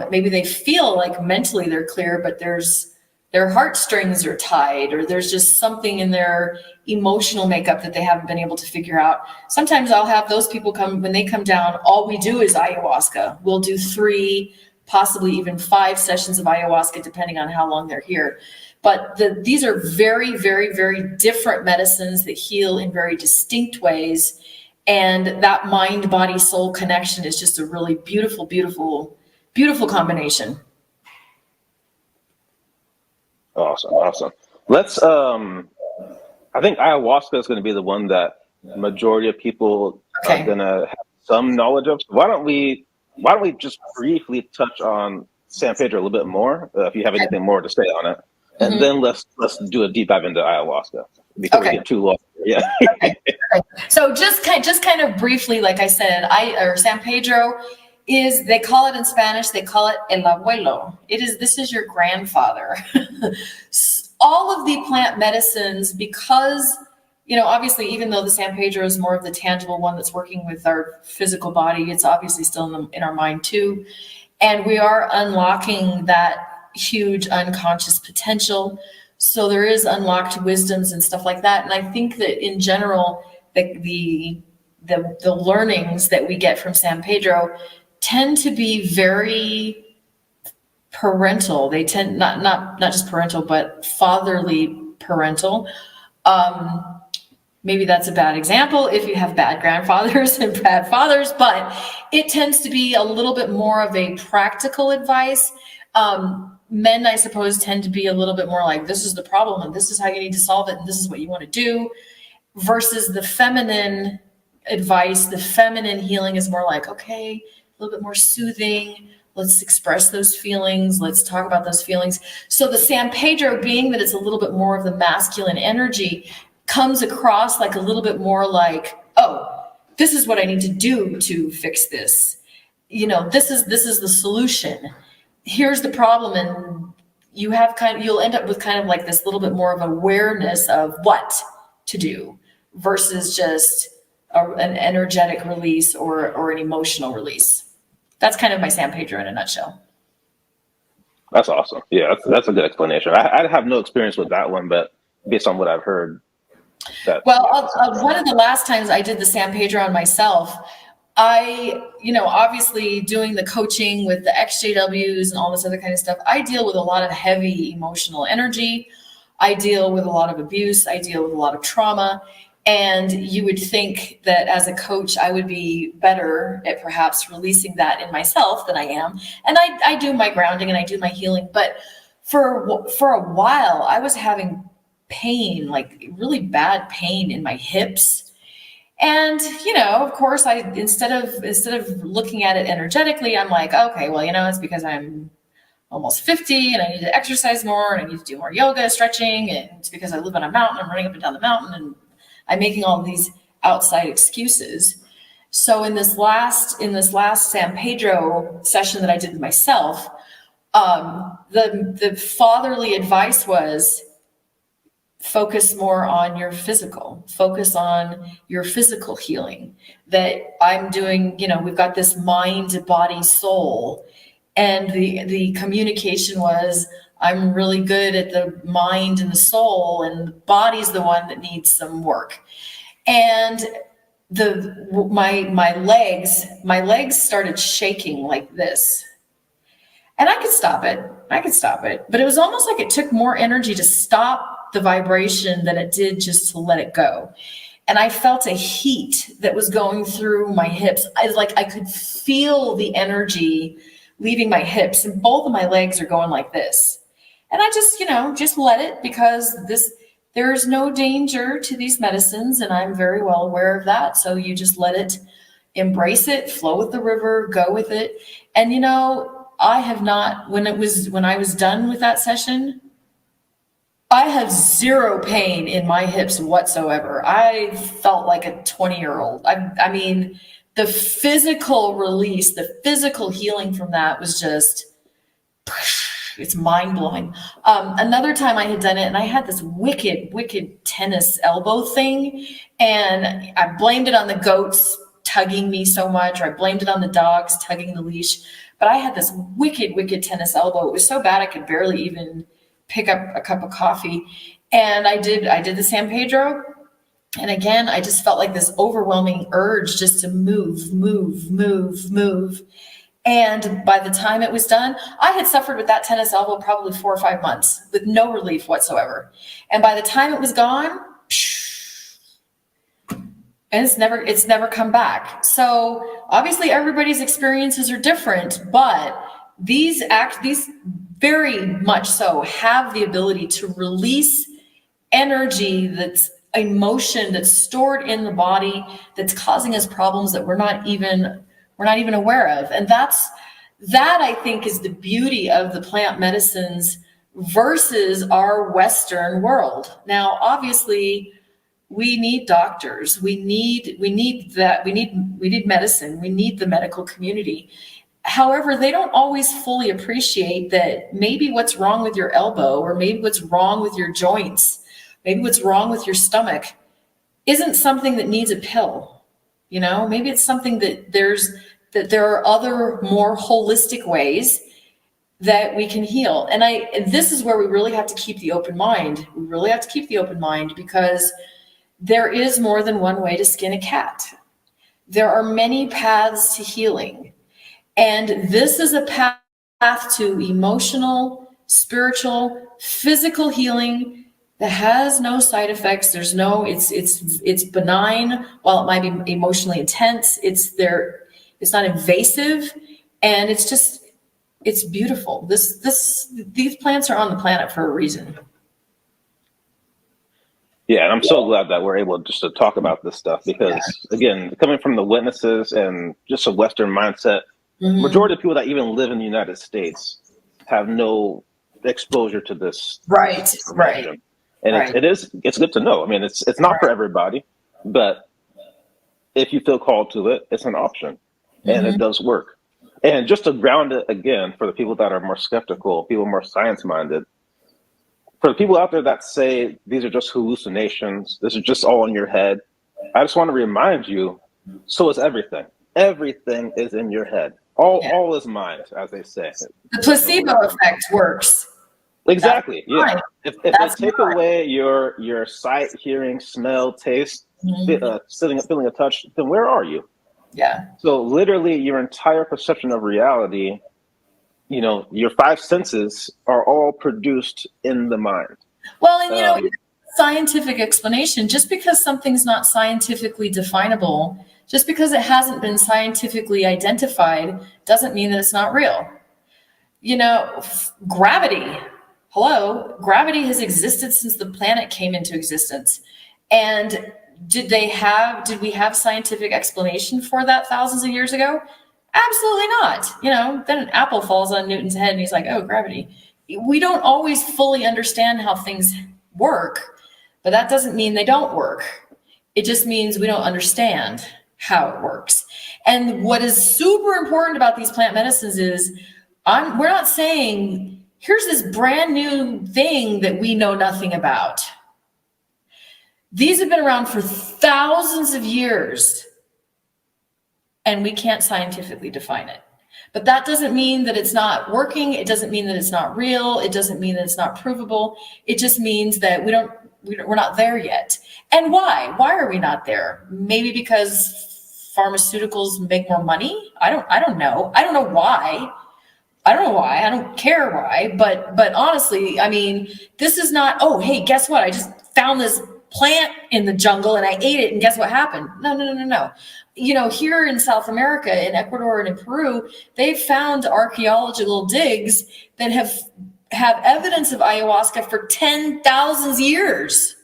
maybe they feel like mentally they're clear, but their heartstrings are tied, or there's just something in their emotional makeup that they haven't been able to figure out. Sometimes I'll have those people come, when they come down, all we do is ayahuasca. We'll do 3, possibly even 5 sessions of ayahuasca, depending on how long they're here. But these are very, very, very different medicines that heal in very distinct ways. And that mind, body, soul connection is just a really beautiful, beautiful, beautiful combination. Awesome. Let's, I think ayahuasca is going to be the one that majority of people are going to have some knowledge of. So why don't we just briefly touch on San Pedro a little bit more, if you have anything more to say on it. And then let's do a deep dive into ayahuasca before we get too long. Yeah. Okay. So just kind of briefly, like I said, San Pedro is, they call it in Spanish, they call it el abuelo. This is your grandfather. All of the plant medicines, because, obviously, even though the San Pedro is more of the tangible one that's working with our physical body, it's obviously still in our mind too. And we are unlocking that huge unconscious potential. So there is unlocked wisdoms and stuff like that. And I think that in general, the learnings that we get from San Pedro tend to be very parental. They tend not just parental, but fatherly parental. Maybe that's a bad example if you have bad grandfathers and bad fathers, but it tends to be a little bit more of a practical advice. Men, I suppose, tend to be a little bit more like, this is the problem and this is how you need to solve it and this is what you want to do, versus the feminine advice. The feminine healing is more like, okay, a little bit more soothing. Let's express those feelings. Let's talk about those feelings. So the San Pedro, being that it's a little bit more of the masculine energy, comes across like a little bit more like, oh, this is what I need to do to fix this. This is the solution. Here's the problem. And you'll end up with kind of like this little bit more of awareness of what to do versus just an energetic release or an emotional release. That's kind of my San Pedro in a nutshell. That's awesome. Yeah, that's a good explanation. I have no experience with that one, but based on what I've heard. One of the last times I did the San Pedro on myself, obviously doing the coaching with the XJWs and all this other kind of stuff, I deal with a lot of heavy emotional energy. I deal with a lot of abuse. I deal with a lot of trauma. And you would think that as a coach, I would be better at perhaps releasing that in myself than I am. And I do my grounding and I do my healing. But for a while, I was having pain, like really bad pain in my hips. And, of course, instead of looking at it energetically, I'm like, okay, well, it's because I'm almost 50 and I need to exercise more and I need to do more yoga, stretching. And it's because I live on a mountain. I'm running up and down the mountain and I'm making all these outside excuses. So in this last San Pedro session that I did with myself, the fatherly advice was focus more on your physical, focus on your physical healing that I'm doing. We've got this mind, body, soul. And the communication was, I'm really good at the mind and the soul, and the body's the one that needs some work. And my legs started shaking like this. And I could stop it. But it was almost like it took more energy to stop the vibration than it did just to let it go. And I felt a heat that was going through my hips. I could feel the energy leaving my hips, and both of my legs are going like this. And I just let it, because there's no danger to these medicines, and I'm very well aware of that. So you just let it, embrace it, flow with the river, go with it. And I have not, when I was done with that session, I have zero pain in my hips whatsoever. I felt like a 20-year-old. I mean, the physical release, the physical healing from that was just, it's mind-blowing. Another time I had done it, and I had this wicked tennis elbow thing, and I blamed it on the goats tugging me so much, or I blamed it on the dogs tugging the leash. But I had this wicked tennis elbow. It was so bad I could barely even pick up a cup of coffee. And I did the San Pedro. And again, I just felt like this overwhelming urge just to move. And by the time it was done, I had suffered with that tennis elbow probably 4 or 5 months with no relief whatsoever. And by the time it was gone, and it's never come back. So obviously everybody's experiences are different, but these very much so have the ability to release energy, that's emotion that's stored in the body, that's causing us problems that we're not even aware of. And that I think is the beauty of the plant medicines versus our Western world. Now, obviously, we need doctors. We need medicine. We need the medical community. However, they don't always fully appreciate that maybe what's wrong with your elbow, or maybe what's wrong with your joints, maybe what's wrong with your stomach isn't something that needs a pill. You know, maybe it's something that there are other more holistic ways that we can heal. And this is where we really have to keep the open mind. We really have to keep the open mind, because there is more than one way to skin a cat. There are many paths to healing. And this is a path to emotional, spiritual, physical healing that has no side effects. There's no, it's benign. While it might be emotionally intense, it's not invasive, and it's beautiful. These plants are on the planet for a reason. Yeah, and I'm so glad that we're able just to talk about this stuff, because again, coming from the witnesses and just a Western mindset, majority of people that even live in the United States have no exposure to this. Right. And it's good to know. I mean, it's not for everybody, but if you feel called to it, it's an option, and it does work. And just to ground it again, for the people that are more skeptical, people more science-minded, for the people out there that say these are just hallucinations, this is just all in your head, I just want to remind you, so is everything. Everything is in your head. All is mind, as they say. The placebo effect works. Exactly. Yeah. If they take away your sight, hearing, smell, taste, feeling a touch, then where are you? Yeah. So literally your entire perception of reality, you know, your five senses are all produced in the mind. Well, and scientific explanation, just because something's not scientifically definable, just because it hasn't been scientifically identified, doesn't mean that it's not real. You know, gravity. Hello, gravity has existed since the planet came into existence. And did we have scientific explanation for that thousands of years ago? Absolutely not. You know, then an apple falls on Newton's head and he's like, oh, gravity. We don't always fully understand how things work, but that doesn't mean they don't work. It just means we don't understand how it works. And what is super important about these plant medicines is we're not saying, here's this brand new thing that we know nothing about. These have been around for thousands of years, and we can't scientifically define it. But that doesn't mean that it's not working. It doesn't mean that it's not real. It doesn't mean that it's not provable. It just means that we're not there yet. And why? Why are we not there? Maybe because pharmaceuticals make more money? I don't know. I don't know why. I don't know why. I don't care why. But honestly, I mean, this is not, oh, hey, guess what? I just found this plant in the jungle and I ate it, and guess what happened? No. You know, here in South America, in Ecuador and in Peru, they've found archaeological digs that have evidence of ayahuasca for 10,000 years.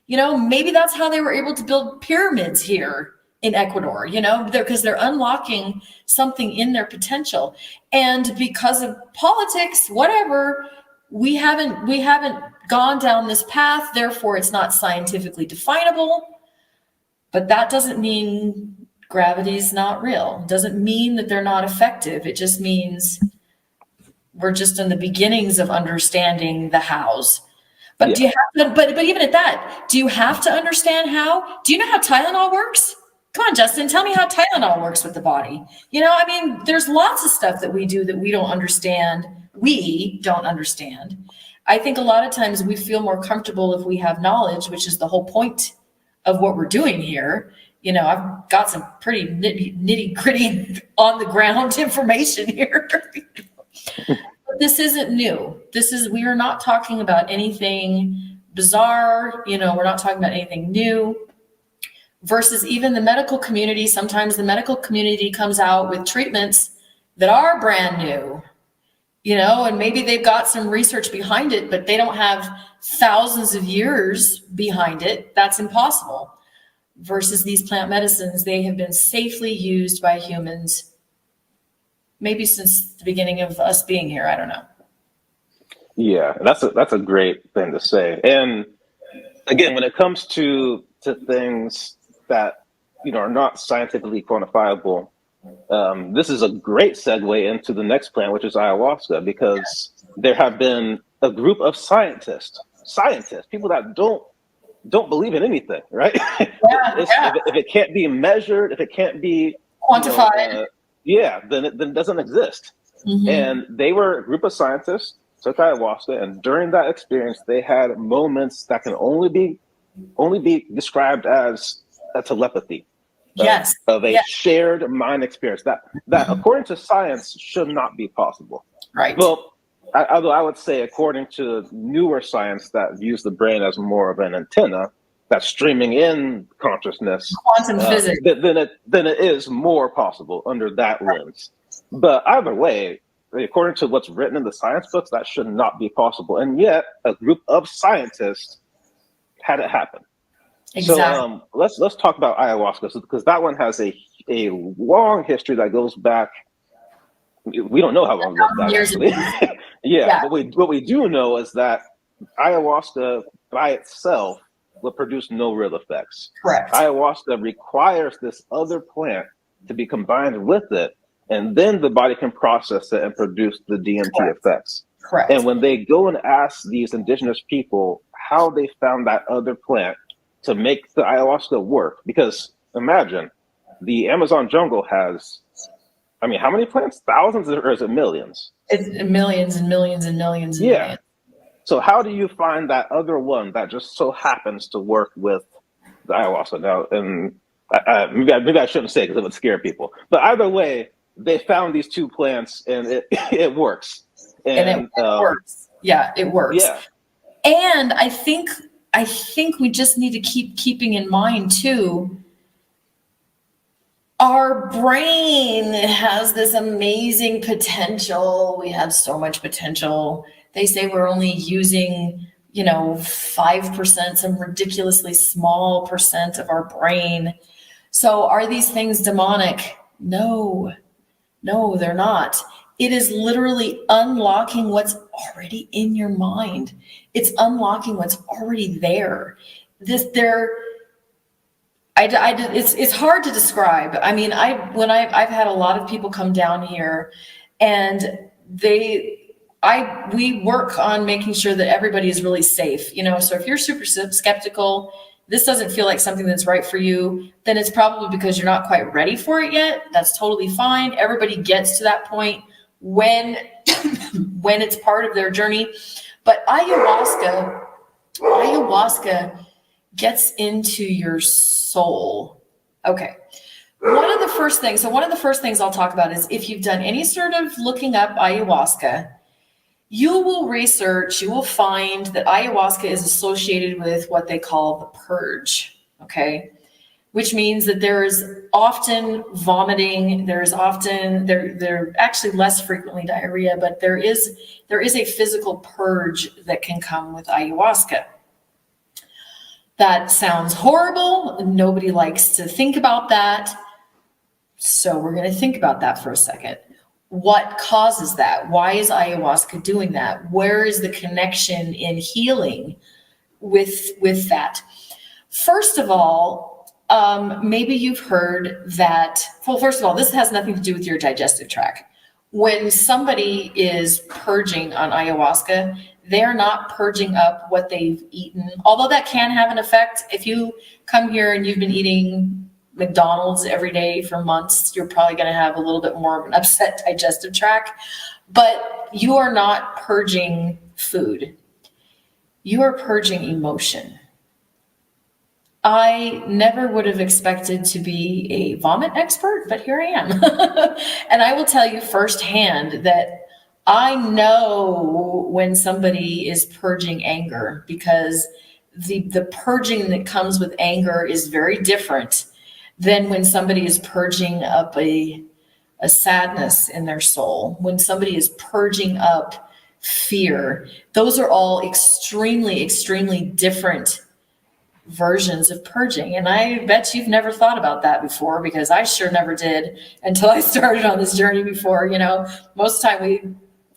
You know, maybe that's how they were able to build pyramids here in Ecuador, you know, because they're unlocking something in their potential. And because of politics, whatever, we haven't gone down this path. Therefore, it's not scientifically definable. But that doesn't mean gravity's not real. It doesn't mean that they're not effective. It just means we're just in the beginnings of understanding the hows. But do you have to, but even at that, do you have to understand how? Do you know how Tylenol works? Come on, Justin, tell me how Tylenol works with the body. You know, I mean, there's lots of stuff that we do that we don't understand. I think a lot of times we feel more comfortable if we have knowledge, which is the whole point of what we're doing here. You know, I've got some pretty nitty gritty on the ground information here. But this isn't new. We are not talking about anything bizarre. You know, we're not talking about anything new. Versus even the medical community, sometimes the medical community comes out with treatments that are brand new, you know, and maybe they've got some research behind it, but they don't have thousands of years behind it. That's impossible. Versus these plant medicines, they have been safely used by humans, maybe since the beginning of us being here. I don't know. Yeah, that's a great thing to say. And again, when it comes to things that, you know, are not scientifically quantifiable, this is a great segue into the next plant, which is ayahuasca, because there have been a group of scientists, people that don't believe in anything, right? If it can't be measured, if it can't be quantified, then it doesn't exist. Mm-hmm. And they were a group of scientists, took ayahuasca, and during that experience, they had moments that can only be described as a telepathy. Of a shared mind experience that mm-hmm. according to science should not be possible. Right. Well, although I would say according to newer science that views the brain as more of an antenna that's streaming in consciousness, quantum physics, then it is more possible under that lens. But either way, according to what's written in the science books, that should not be possible. And yet a group of scientists had it happen. Exactly. So let's talk about ayahuasca, because that one has a long history that goes back. We don't know how long it goes back, actually. But what we do know is that ayahuasca by itself will produce no real effects. Correct. Ayahuasca requires this other plant to be combined with it, and then the body can process it and produce the DMT effects. Correct. And when they go and ask these indigenous people how they found that other plant to make the ayahuasca work, because imagine the Amazon jungle has, how many plants? Thousands, or is it millions? It's millions and millions and millions and millions. So how do you find that other one that just so happens to work with the ayahuasca? Now, and maybe I shouldn't say, because it would scare people. But either way, they found these two plants, and it works. And it works. Yeah, it works. Yeah. And I think we just need to keep keeping in mind too, our brain has this amazing potential. We have so much potential. They say we're only using, 5%, some ridiculously small percent of our brain. So are these things demonic? No, they're not. It is literally unlocking what's already in your mind. It's unlocking what's already there. It's hard to describe. I've had a lot of people come down here, and we work on making sure that everybody is really safe. So if you're super skeptical, this doesn't feel like something that's right for you, then it's probably because you're not quite ready for it yet. That's totally fine. Everybody gets to that point when it's part of their journey. But ayahuasca gets into your soul. Okay. One of the first things I'll talk about is, if you've done any sort of looking up ayahuasca, you will find that ayahuasca is associated with what they call the purge. Okay. Which means that there is often vomiting. There's often, there actually less frequently diarrhea, but there is a physical purge that can come with ayahuasca. That sounds horrible. Nobody likes to think about that. So we're going to think about that for a second. What causes that? Why is ayahuasca doing that? Where is the connection in healing with that? First of all, maybe you've heard that, first of all, this has nothing to do with your digestive tract. When somebody is purging on ayahuasca, they're not purging up what they've eaten, although that can have an effect. If you come here and you've been eating McDonald's every day for months, you're probably going to have a little bit more of an upset digestive tract, but you are not purging food. You are purging emotion. I never would have expected to be a vomit expert, but here I am. And I will tell you firsthand that I know when somebody is purging anger, because the purging that comes with anger is very different than when somebody is purging up a sadness in their soul, when somebody is purging up fear. Those are all extremely, extremely different versions of purging. And I bet you've never thought about that before, because I sure never did until I started on this journey before. Most of the time we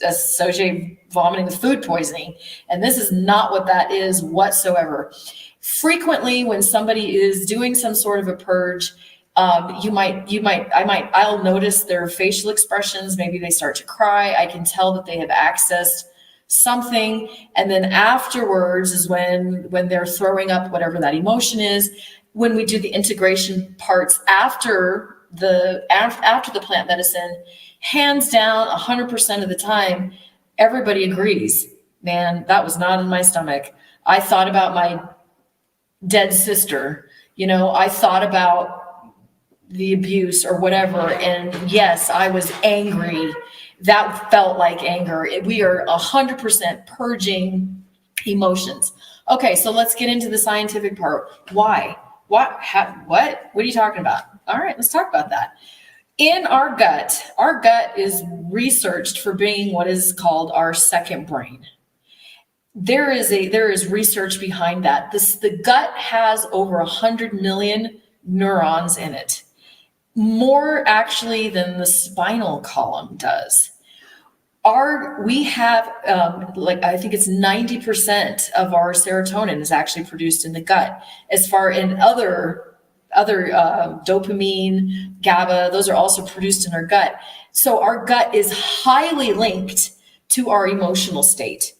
associate vomiting with food poisoning, and this is not what that is whatsoever. Frequently, when somebody is doing some sort of a purge, I'll notice their facial expressions. Maybe they start to cry. I can tell that they have accessed something. And then afterwards is when they're throwing up whatever that emotion is. When we do the integration parts after the plant medicine, hands down, 100% of the time, everybody agrees, man, that was not in my stomach. I thought about my dead sister. I thought about the abuse or whatever. And yes, I was angry. That felt like anger. We are 100% purging emotions. Okay, so let's get into the scientific part. Why? What? What are you talking about? All right, let's talk about that. In our gut is researched for being what is called our second brain. There is research behind that. The gut has over 100 million neurons in it. More actually than the spinal column does. We have I think it's 90% of our serotonin is actually produced in the gut. As far in other dopamine, GABA, those are also produced in our gut. So our gut is highly linked to our emotional state.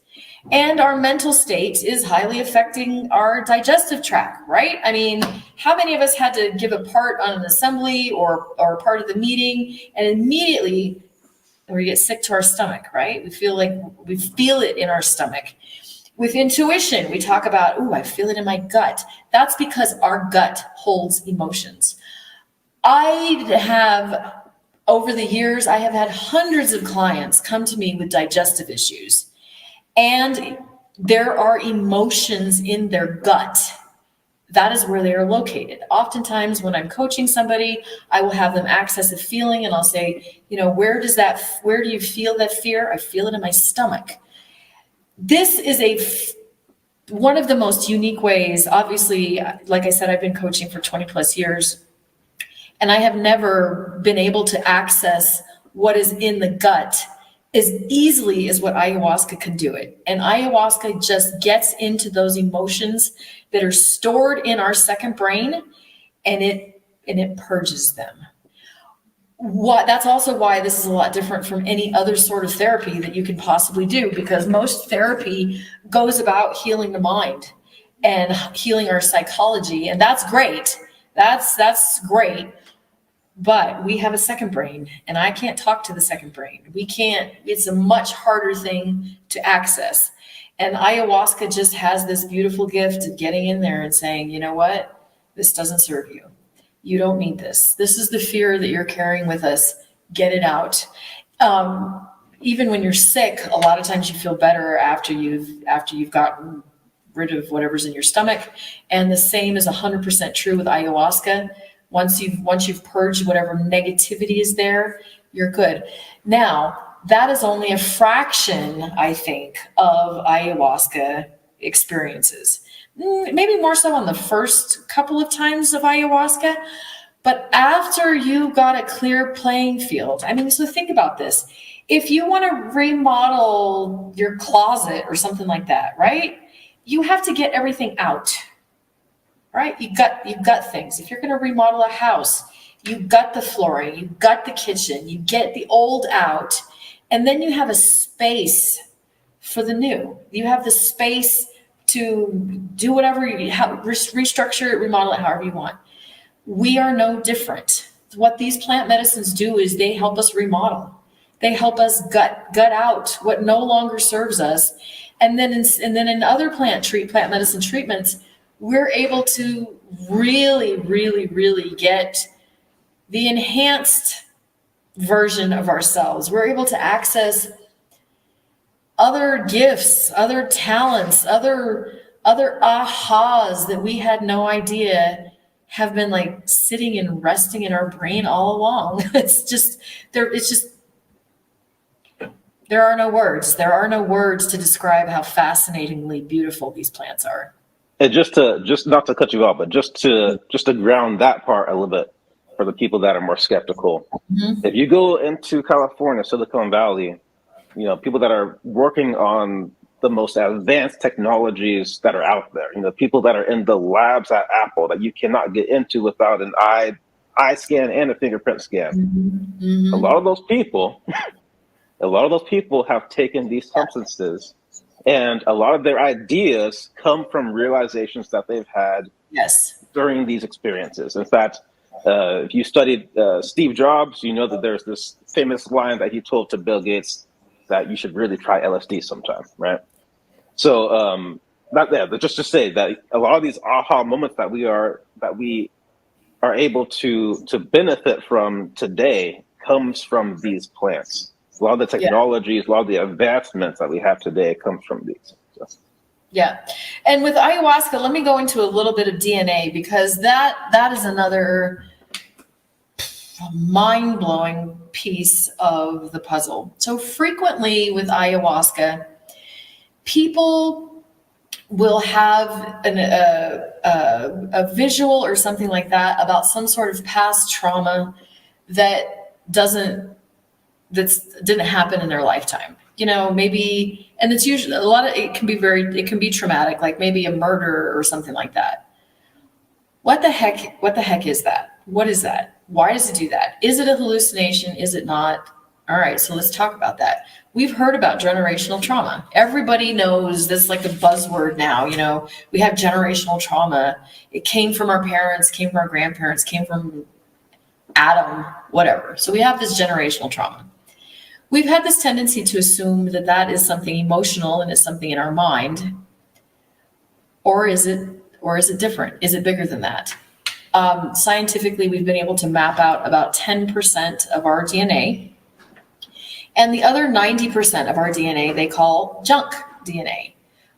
And our mental state is highly affecting our digestive tract, right? I mean, how many of us had to give a part on an assembly or part of the meeting, and immediately we get sick to our stomach, right? We feel it in our stomach. With intuition, we talk about, ooh, I feel it in my gut. That's because our gut holds emotions. Over the years, I have had hundreds of clients come to me with digestive issues. And there are emotions in their gut. That is where they are located. Oftentimes when I'm coaching somebody, I will have them access a feeling and I'll say, where do you feel that fear? I feel it in my stomach. This is one of the most unique ways. Obviously, like I said, I've been coaching for 20 plus years, and I have never been able to access what is in the gut as easily as what ayahuasca can do it. And ayahuasca just gets into those emotions that are stored in our second brain, and it purges them. That's also why this is a lot different from any other sort of therapy that you can possibly do, because most therapy goes about healing the mind and healing our psychology, and that's great. That's great. But we have a second brain, and I can't talk to the second brain. We can't. It's a much harder thing to access. And ayahuasca just has this beautiful gift of getting in there and saying, you know what? This doesn't serve you. You don't need this. This is the fear that you're carrying with us. Get it out. Even when you're sick, a lot of times you feel better after you've gotten rid of whatever's in your stomach. And the same is 100% true with ayahuasca. Once you've purged whatever negativity is there, you're good. Now, that is only a fraction, I think, of ayahuasca experiences. Maybe more so on the first couple of times of ayahuasca. But after you got a clear playing field, so think about this. If you want to remodel your closet or something like that, right? You have to get everything out. Right? You've got things. If you're going to remodel a house, you've got the flooring, you've got the kitchen, you get the old out, and then you have a space for the new. You have the space to do whatever restructure it, remodel it however you want. We are no different. What these plant medicines do is they help us remodel. They help us gut out what no longer serves us. And then in other plant medicine treatments, we're able to really, really, really get the enhanced version of ourselves. We're able to access other gifts, other talents, other ahas that we had no idea have been like sitting and resting in our brain all along. There are no words. There are no words to describe how fascinatingly beautiful these plants are. And just not to cut you off, but just to ground that part a little bit for the people that are more skeptical. Mm-hmm. If you go into California, Silicon Valley, people that are working on the most advanced technologies that are out there, people that are in the labs at Apple that you cannot get into without an eye scan and a fingerprint scan. Mm-hmm. Mm-hmm. A lot of those people have taken these substances, and a lot of their ideas come from realizations that they've had during these experiences. In fact, if you studied Steve Jobs, you know that there's this famous line that he told to Bill Gates that you should really try LSD sometime, right? So but just to say that a lot of these aha moments that we are able to benefit from today comes from these plants. A lot of the technologies, a lot of the advancements that we have today comes from these. So. Yeah. And with ayahuasca, let me go into a little bit of DNA, because that is another mind-blowing piece of the puzzle. So frequently with ayahuasca, people will have a visual or something like that about some sort of past trauma that didn't happen in their lifetime. You know, maybe, and it's usually it can be traumatic, like maybe a murder or something like that. What the heck is that? What is that? Why does it do that? Is it a hallucination? Is it not? All right, so let's talk about that. We've heard about generational trauma. Everybody knows this, like a buzzword now. You know, we have generational trauma. It came from our parents, came from our grandparents, came from Adam, whatever. So we have this generational trauma. We've had this tendency to assume that that is something emotional and is something in our mind. Or is it different? Is it bigger than that? Scientifically, we've been able to map out about 10% of our DNA. And the other 90% of our DNA, they call junk DNA,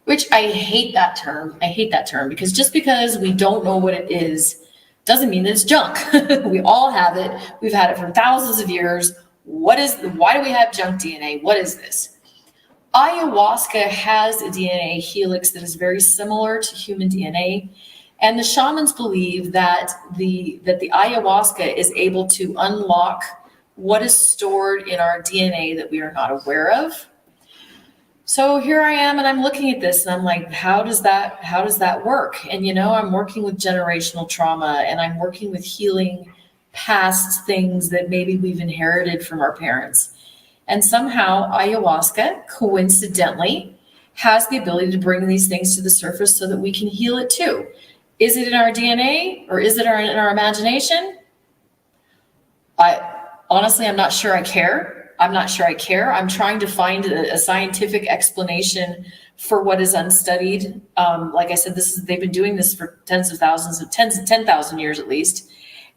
which I hate that term. I hate that term, because just because we don't know what it is doesn't mean that it's junk. We all have it. We've had it for thousands of years. Why do we have junk DNA? What is this? Ayahuasca has a DNA helix that is very similar to human DNA. And the shamans believe that the ayahuasca is able to unlock what is stored in our DNA that we are not aware of. So here I am, and I'm looking at this, and I'm like, how does that work? And, you know, I'm working with generational trauma, and I'm working with healing past things that maybe we've inherited from our parents. And somehow ayahuasca, coincidentally, has the ability to bring these things to the surface so that we can heal it too. Is it in our DNA, or is it in our imagination? Honestly, I'm not sure I care. I'm trying to find a scientific explanation for what is unstudied. Like I said, they've been doing this for tens of 10,000 years at least.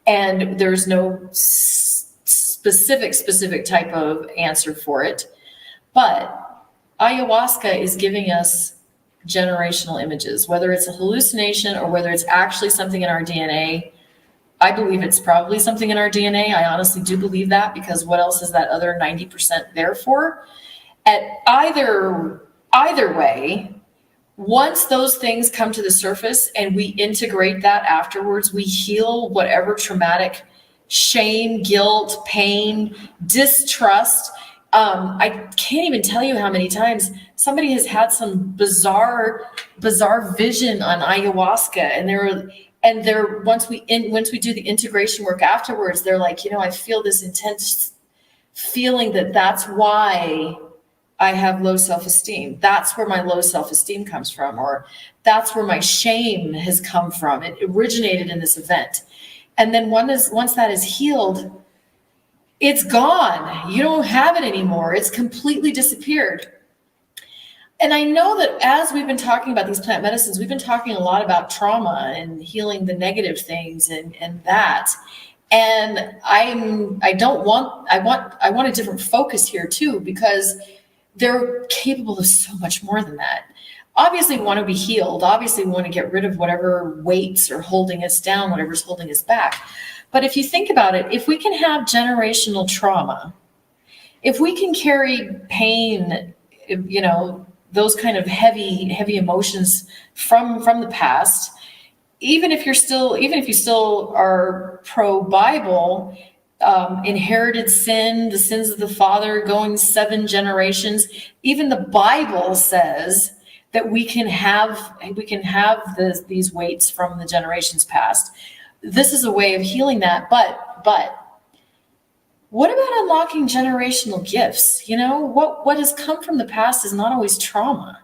And there's no specific type of answer for it. But ayahuasca is giving us generational images, whether it's a hallucination or whether it's actually something in our DNA. I believe it's probably something in our DNA. I honestly do believe that, because what else is that other 90% there for? At either way, once those things come to the surface and we integrate that afterwards, we heal whatever traumatic shame, guilt, pain, distrust. I can't even tell you how many times somebody has had some bizarre vision on ayahuasca, and they're once we do the integration work afterwards, they're like, you know, I feel this intense feeling that's why I have low self-esteem. That's where my low self-esteem comes from, or that's where my shame has come from. It originated in this event. And then once that is healed, it's gone. You don't have it anymore. It's completely disappeared. And I know that as we've been talking about these plant medicines, we've been talking a lot about trauma and healing the negative things and that. And I want a different focus here too, because they're capable of so much more than that. Obviously, we want to be healed. Obviously, we want to get rid of whatever weights are holding us down, whatever's holding us back. But if you think about it, if we can have generational trauma, if we can carry pain, you know, those kind of heavy emotions from the past, even if you still are pro-Bible, inherited sin, the sins of the father going 7 generations, even the Bible says that we can have these weights from the generations past. this is a way of healing that. But what about unlocking generational gifts? You know, what has come from the past is not always trauma.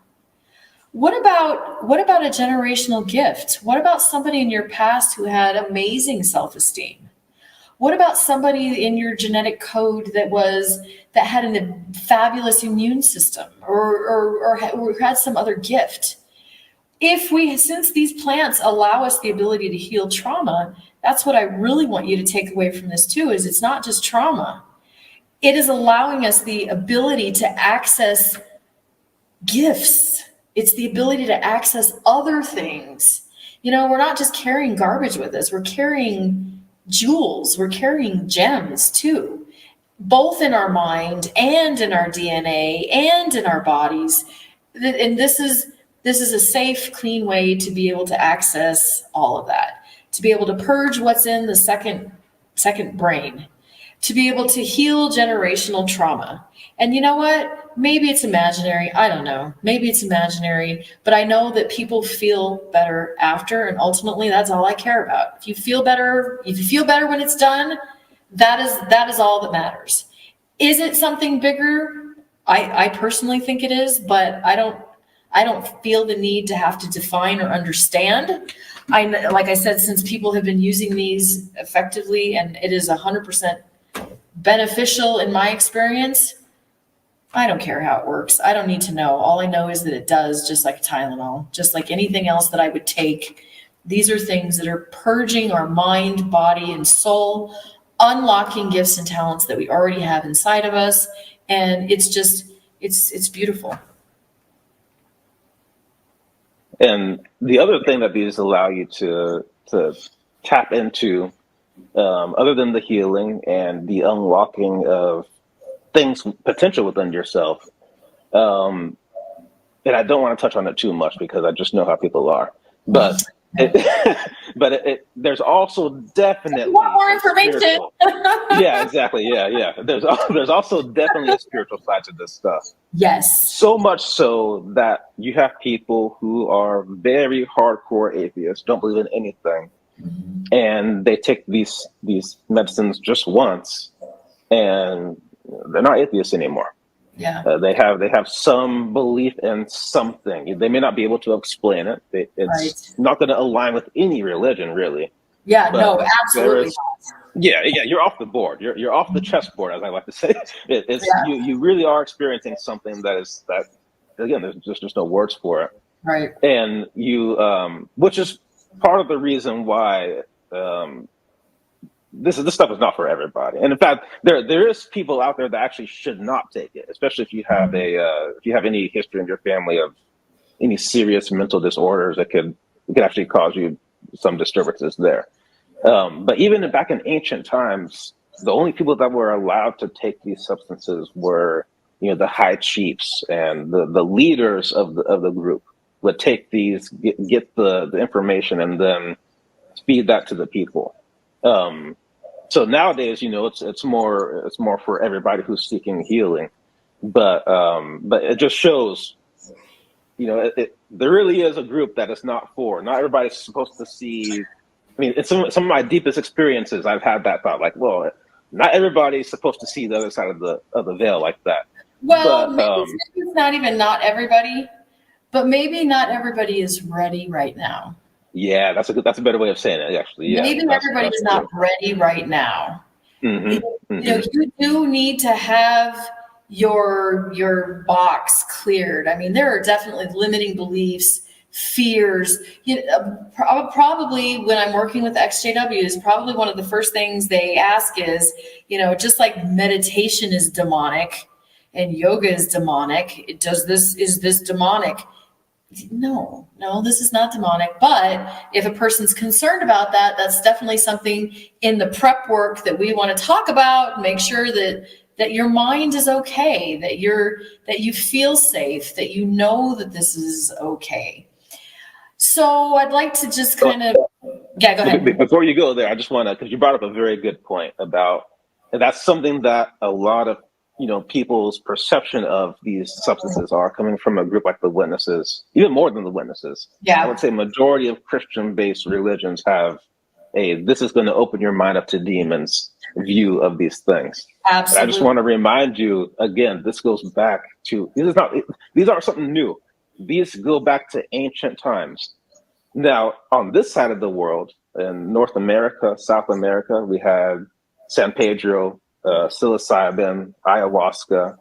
What about a generational gift? What about somebody in your past who had amazing self-esteem? What about somebody in your genetic code that had a fabulous immune system or had some other gift? Since these plants allow us the ability to heal trauma, that's what I really want you to take away from this too, is it's not just trauma. It is allowing us the ability to access gifts. It's the ability to access other things. You know, we're not just carrying garbage with us. We're carrying jewels. We're carrying gems too, both in our mind and in our DNA and in our bodies. And this is a safe, clean way to be able to access all of that, to be able to purge what's in the second brain, to be able to heal generational trauma. And you know what? Maybe it's imaginary. I don't know. Maybe it's imaginary, but I know that people feel better after, and ultimately that's all I care about. If you feel better when it's done, that is all that matters. Is it something bigger? I personally think it is, but I don't feel the need to have to define or understand. Like I said, since people have been using these effectively and it is 100% beneficial in my experience, I don't care how it works. I don't need to know. All I know is that it does, just like Tylenol, just like anything else that I would take. These are things that are purging our mind, body, and soul, unlocking gifts and talents that we already have inside of us. And it's beautiful. And the other thing that these allow you to tap into, other than the healing and the unlocking of things potential within yourself, and I don't want to touch on it too much because I just know how people are, but there's also definitely more information. Yeah, exactly. Yeah. There's also definitely a spiritual side to this stuff. Yes. So much so that you have people who are very hardcore atheists, don't believe in anything, and they take these medicines just once, and they're not atheists anymore. Yeah. They have some belief in something. They may not be able to explain it. It's not going to align with any religion, really. Yeah. No, absolutely. Yeah. You're off the board. You're off the chessboard, as I like to say. You really are experiencing something that again, there's just no words for it. Right. And you, which is part of the reason why this stuff is not for everybody. And in fact, there is people out there that actually should not take it, especially if you have any history in your family of any serious mental disorders that could actually cause you some disturbances there. But even back in ancient times, the only people that were allowed to take these substances were, the high chiefs and the leaders of the group would take these, get the information, and then feed that to the people. So nowadays, it's more for everybody who's seeking healing, but it just shows, there really is a group that it's not for. Not everybody's supposed to see. I mean, in some of my deepest experiences, I've had that thought, like, well, not everybody's supposed to see the other side of the veil like that. Well, maybe it's not even not everybody, but maybe not everybody is ready right now. Yeah, that's a better way of saying it, actually. Yeah, maybe everybody's not ready right now. Mm-hmm. You do need to have your box cleared. I mean, there are definitely limiting beliefs, fears. Probably when I'm working with XJW, is probably one of the first things they ask is, just like meditation is demonic and yoga is demonic, is this demonic? No, this is not demonic. But if a person's concerned about that, that's definitely something in the prep work that we want to talk about. Make sure that your mind is okay, that you feel safe, that you know that this is okay. So I'd like to just go ahead. Before you go there, I just want to, because you brought up a very good point about, and that's something that a lot of people's perception of these substances are coming from a group like the Witnesses, even more than the Witnesses. Yeah. I would say majority of Christian-based religions have this is going to open your mind up to demons view of these things. Absolutely. And I just want to remind you again, this goes back to, these aren't something new. These go back to ancient times. Now, on this side of the world, in North America, South America, we had San Pedro, Psilocybin, ayahuasca.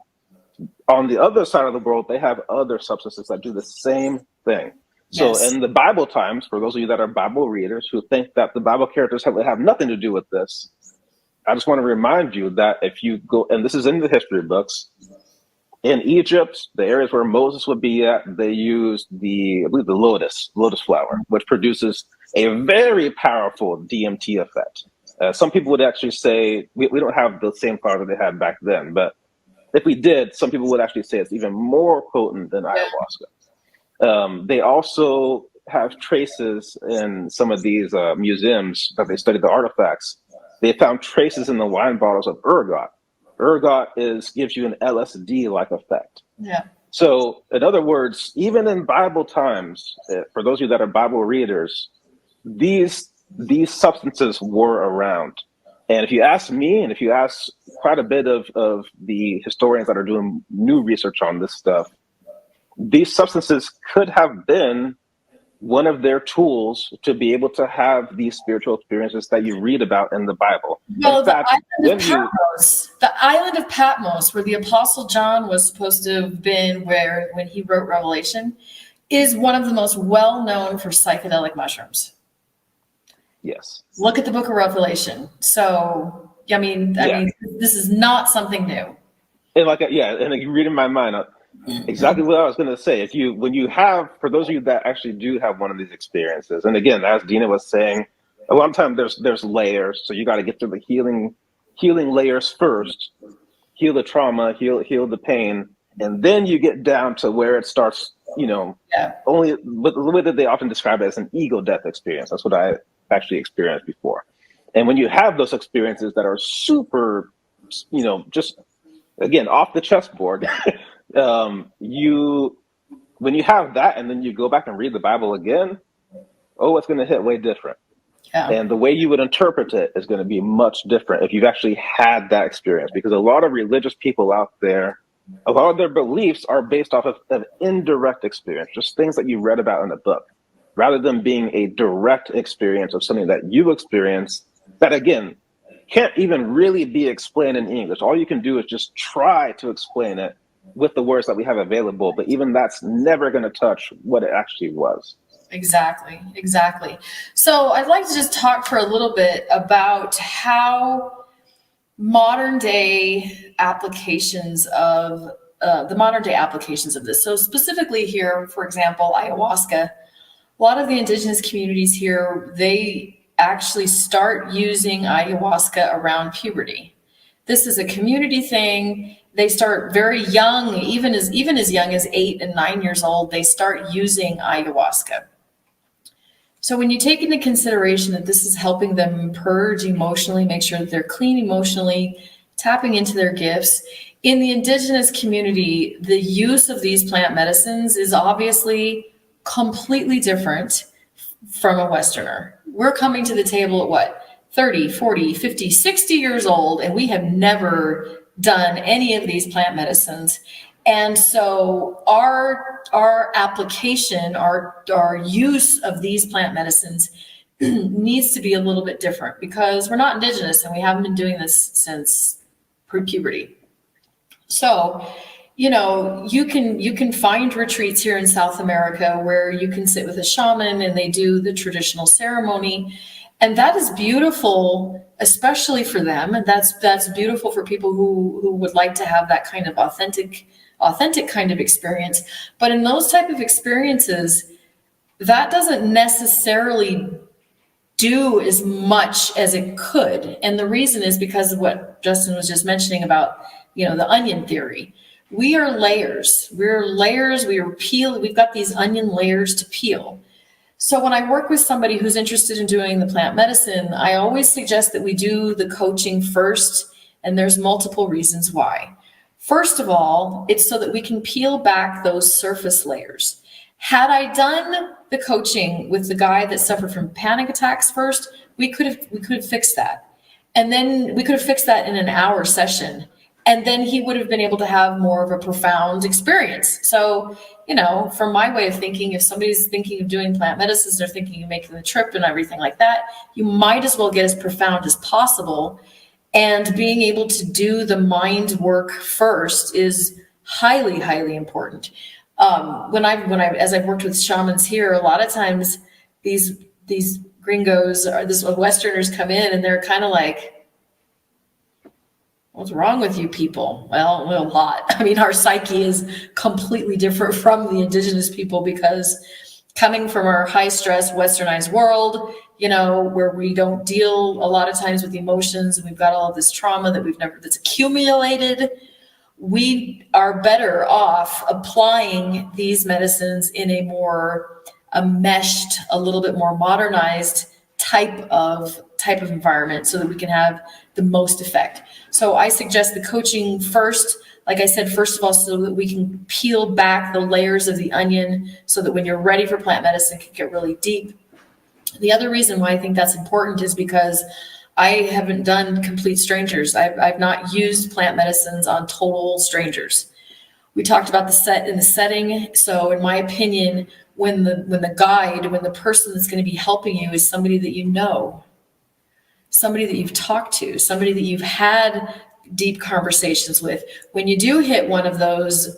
On the other side of the world, they have other substances that do the same thing. So in the Bible times, for those of you that are Bible readers who think that the Bible characters have nothing to do with this, I just want to remind you that if you go, and this is in the history books, in Egypt, the areas where Moses would be at, they used I believe the lotus flower, which produces a very powerful DMT effect. Some people would actually say, we don't have the same flower that they had back then, but if we did, some people would actually say it's even more potent than ayahuasca. They also have traces in some of these museums that they study the artifacts. They found traces in the wine bottles of ergot. Ergot gives you an LSD-like effect. Yeah. So, in other words, even in Bible times, for those of you that are Bible readers, these substances were around. And if you ask me, and if you ask quite a bit of the historians that are doing new research on this stuff, these substances could have been one of their tools to be able to have these spiritual experiences that you read about in the Bible. Well, the island of Patmos, where the Apostle John was supposed to have been, when he wrote Revelation, is one of the most well-known for psychedelic mushrooms. Yes. Look at the book of Revelation. So, I mean, this is not something new. And and you read in my mind, exactly what I was going to say. For those of you that actually do have one of these experiences, and again, as Dina was saying, a lot of times there's layers. So you got to get through the healing layers first, heal the trauma, heal the pain, and then you get down to where it starts. Only but the way that they often describe it as an ego death experience. That's what I actually experienced before. And when you have those experiences that are super, just again off the chessboard. When you have that and then you go back and read the Bible again, it's going to hit way different. Yeah. And the way you would interpret it is going to be much different if you've actually had that experience, because a lot of religious people out there, a lot of their beliefs are based off of indirect experience, just things that you read about in a book, rather than being a direct experience of something that you experience that, again, can't even really be explained in English. All you can do is just try to explain it with the words that we have available, but even that's never going to touch what it actually was. Exactly. So I'd like to just talk for a little bit about how modern day applications of this. So specifically here, for example, ayahuasca, a lot of the indigenous communities here, they actually start using ayahuasca around puberty. This is a community thing. They start very young, even as young as 8 and 9 years old, they start using ayahuasca. So when you take into consideration that this is helping them purge emotionally, make sure that they're clean emotionally, tapping into their gifts, in the indigenous community, the use of these plant medicines is obviously completely different from a Westerner. We're coming to the table at 30, 40, 50, 60 years old, and we have never done any of these plant medicines. And so our application, our use of these plant medicines needs to be a little bit different, because we're not indigenous and we haven't been doing this since pre-puberty. So, you can find retreats here in South America where you can sit with a shaman and they do the traditional ceremony. And that is beautiful, especially for them. And that's beautiful for people who would like to have that kind of authentic kind of experience. But in those type of experiences, that doesn't necessarily do as much as it could. And the reason is because of what Justin was just mentioning about, the onion theory. We are layers. We've got these onion layers to peel. So when I work with somebody who's interested in doing the plant medicine, I always suggest that we do the coaching first, and there's multiple reasons why. First of all, it's so that we can peel back those surface layers. Had I done the coaching with the guy that suffered from panic attacks first, we could have fixed that. And then we could have fixed that in an hour session. And then he would have been able to have more of a profound experience. So, from my way of thinking, if somebody's thinking of doing plant medicines, they're thinking of making the trip and everything like that, you might as well get as profound as possible. And being able to do the mind work first is highly, highly important. As I've worked with shamans here, a lot of times these gringos or these Westerners come in and they're kind of like, what's wrong with you people? Well, a lot. I mean, our psyche is completely different from the indigenous people because coming from our high stress westernized world, where we don't deal a lot of times with emotions and we've got all of this trauma that's accumulated, we are better off applying these medicines in a meshed, a little bit more modernized type of environment so that we can have the most effect. So I suggest the coaching first, like I said, first of all, so that we can peel back the layers of the onion so that when you're ready for plant medicine, it can get really deep. The other reason why I think that's important is because I haven't done complete strangers. I've not used plant medicines on total strangers. We talked about the setting. So in my opinion, when the person that's going to be helping you is somebody that you know, somebody that you've talked to, somebody that you've had deep conversations with, when you do hit one of those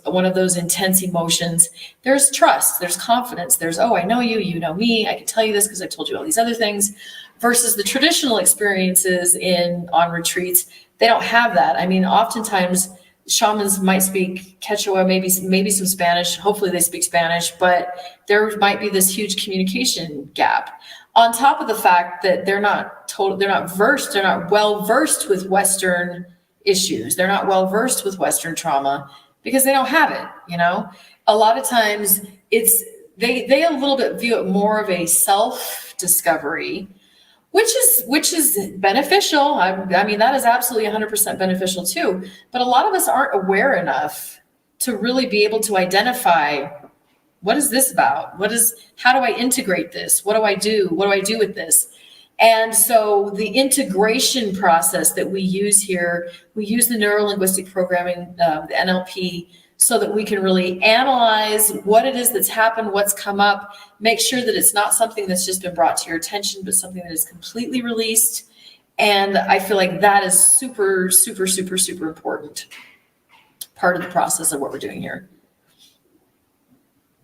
intense emotions, there's trust, there's confidence, there's, oh, I know you, you know me, I can tell you this because I told you all these other things, versus the traditional experiences on retreats. They don't have that. I mean, oftentimes shamans might speak Quechua, maybe some Spanish. Hopefully they speak Spanish, but there might be this huge communication gap. On top of the fact that they're not well versed with Western issues. They're not well versed with Western trauma because they don't have it. A lot of times they a little bit view it more of a self-discovery, which is beneficial. I mean, that is absolutely 100% beneficial too. But a lot of us aren't aware enough to really be able to identify, what is this about? How do I integrate this? What do I do? What do I do with this? And so the integration process that we use here, we use the neuro-linguistic programming, the NLP, so that we can really analyze what it is that's happened, what's come up, make sure that it's not something that's just been brought to your attention, but something that is completely released. And I feel like that is super, super, super, super important part of the process of what we're doing here.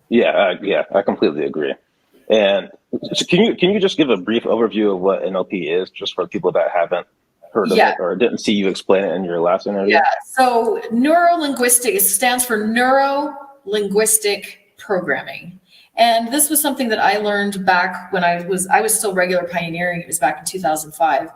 Yeah, I completely agree. And so can you just give a brief overview of what NLP is, just for people that haven't heard of it or didn't see you explain it in your last interview? Yeah. So neuro-linguistic stands for neuro-linguistic programming. And this was something that I learned back when I was still regular pioneering. It was back in 2005.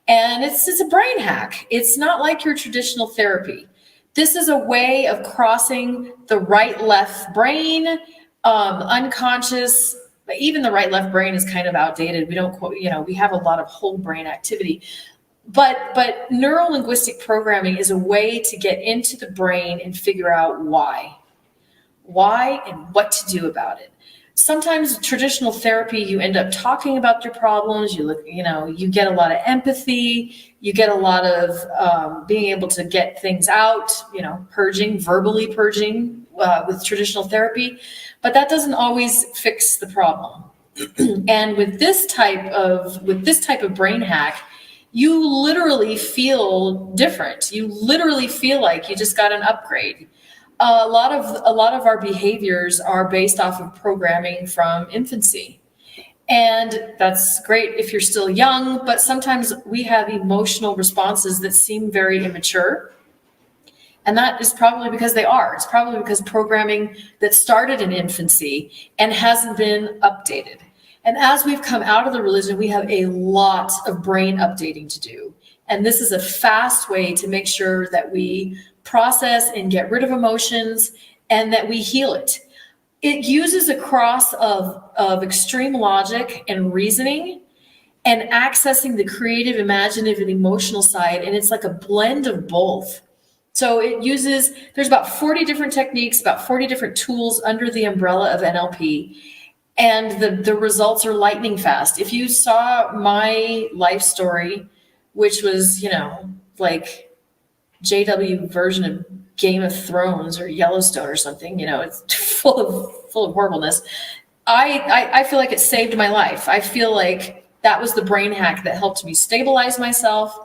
And it's a brain hack. It's not like your traditional therapy. This is a way of crossing the right-left brain, unconscious. Even the right-left brain is kind of outdated. We have a lot of whole brain activity. But neuro-linguistic programming is a way to get into the brain and figure out why and what to do about it. Sometimes traditional therapy, you end up talking about your problems. You get a lot of empathy. You get a lot of being able to get things out, verbally purging with traditional therapy. But that doesn't always fix the problem. And with this type of brain hack, you literally feel different. You literally feel like you just got an upgrade. A lot of our behaviors are based off of programming from infancy. And that's great if you're still young, but sometimes we have emotional responses that seem very immature. And that is probably because they are. It's probably because programming that started in infancy and hasn't been updated. And as we've come out of the religion, we have a lot of brain updating to do. And this is a fast way to make sure that we process and get rid of emotions and that we heal it. It uses a cross of extreme logic and reasoning and accessing the creative, imaginative, and emotional side. And it's like a blend of both. So there's about 40 different techniques, about 40 different tools under the umbrella of NLP. And the results are lightning fast. If you saw my life story, which was, like JW version of Game of Thrones or Yellowstone or something, it's full of horribleness. I feel like it saved my life. I feel like that was the brain hack that helped me stabilize myself,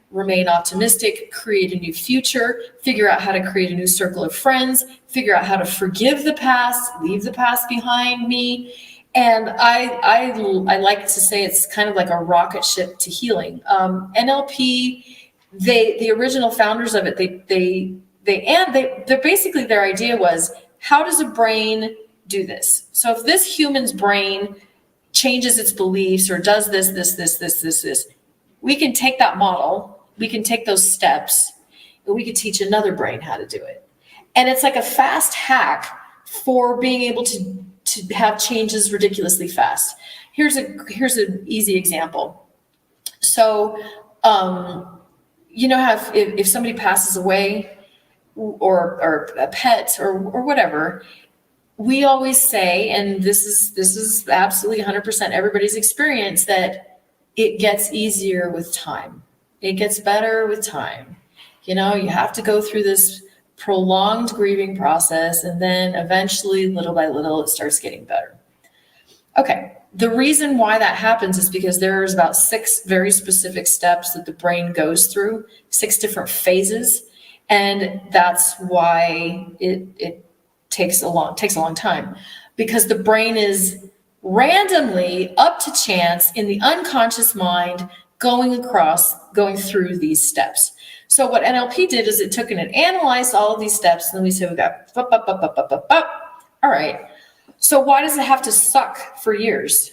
remain optimistic, create a new future, figure out how to create a new circle of friends, figure out how to forgive the past, leave the past behind me. And I like to say it's kind of like a rocket ship to healing. NLP, the original founders of it, they're basically, their idea was, how does a brain do this? So if this human's brain changes its beliefs or does this, we can take that model, we can take those steps, and we can teach another brain how to do it. And it's like a fast hack for being able to have changes ridiculously fast. Here's an easy example. So, how if somebody passes away, or a pet or whatever, we always say, and this is absolutely 100% everybody's experience, that it gets easier with time. It gets better with time. You have to go through this prolonged grieving process, and then eventually, little by little, it starts getting better. Okay. The reason why that happens is because there's about 6 very specific steps that the brain goes through, 6 different phases. And that's why it takes a long time, because the brain is randomly, up to chance, in the unconscious mind, going through these steps. So what NLP did is it took and it analyzed all of these steps, and then we said we got all right. So why does it have to suck for years?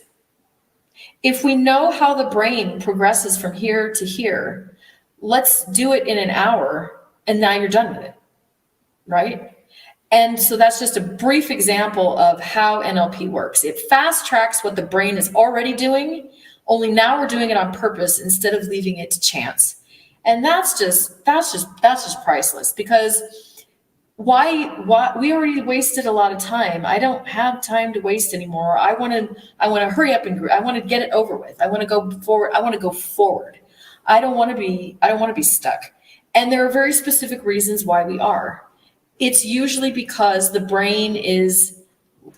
If we know how the brain progresses from here to here, let's do it in an hour, and now you're done with it, right? And so that's just a brief example of how NLP works. It fast tracks what the brain is already doing, only now we're doing it on purpose instead of leaving it to chance. And that's just priceless, because why we already wasted a lot of time. I don't have time to waste anymore. I want to hurry up and I want to get it over with. I want to go forward. I don't want to be stuck. And there are very specific reasons why we are. It's usually because the brain is,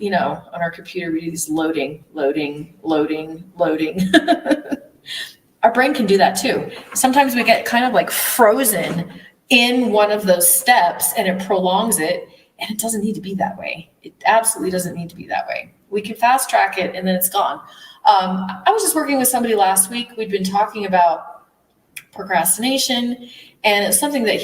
on our computer, we do this loading. Our brain can do that too. Sometimes we get kind of like frozen in one of those steps, and it prolongs it, and it doesn't need to be that way. It absolutely doesn't need to be that way. We can fast track it, and then it's gone. I was just working with somebody last week. We'd been talking about procrastination, and it's something that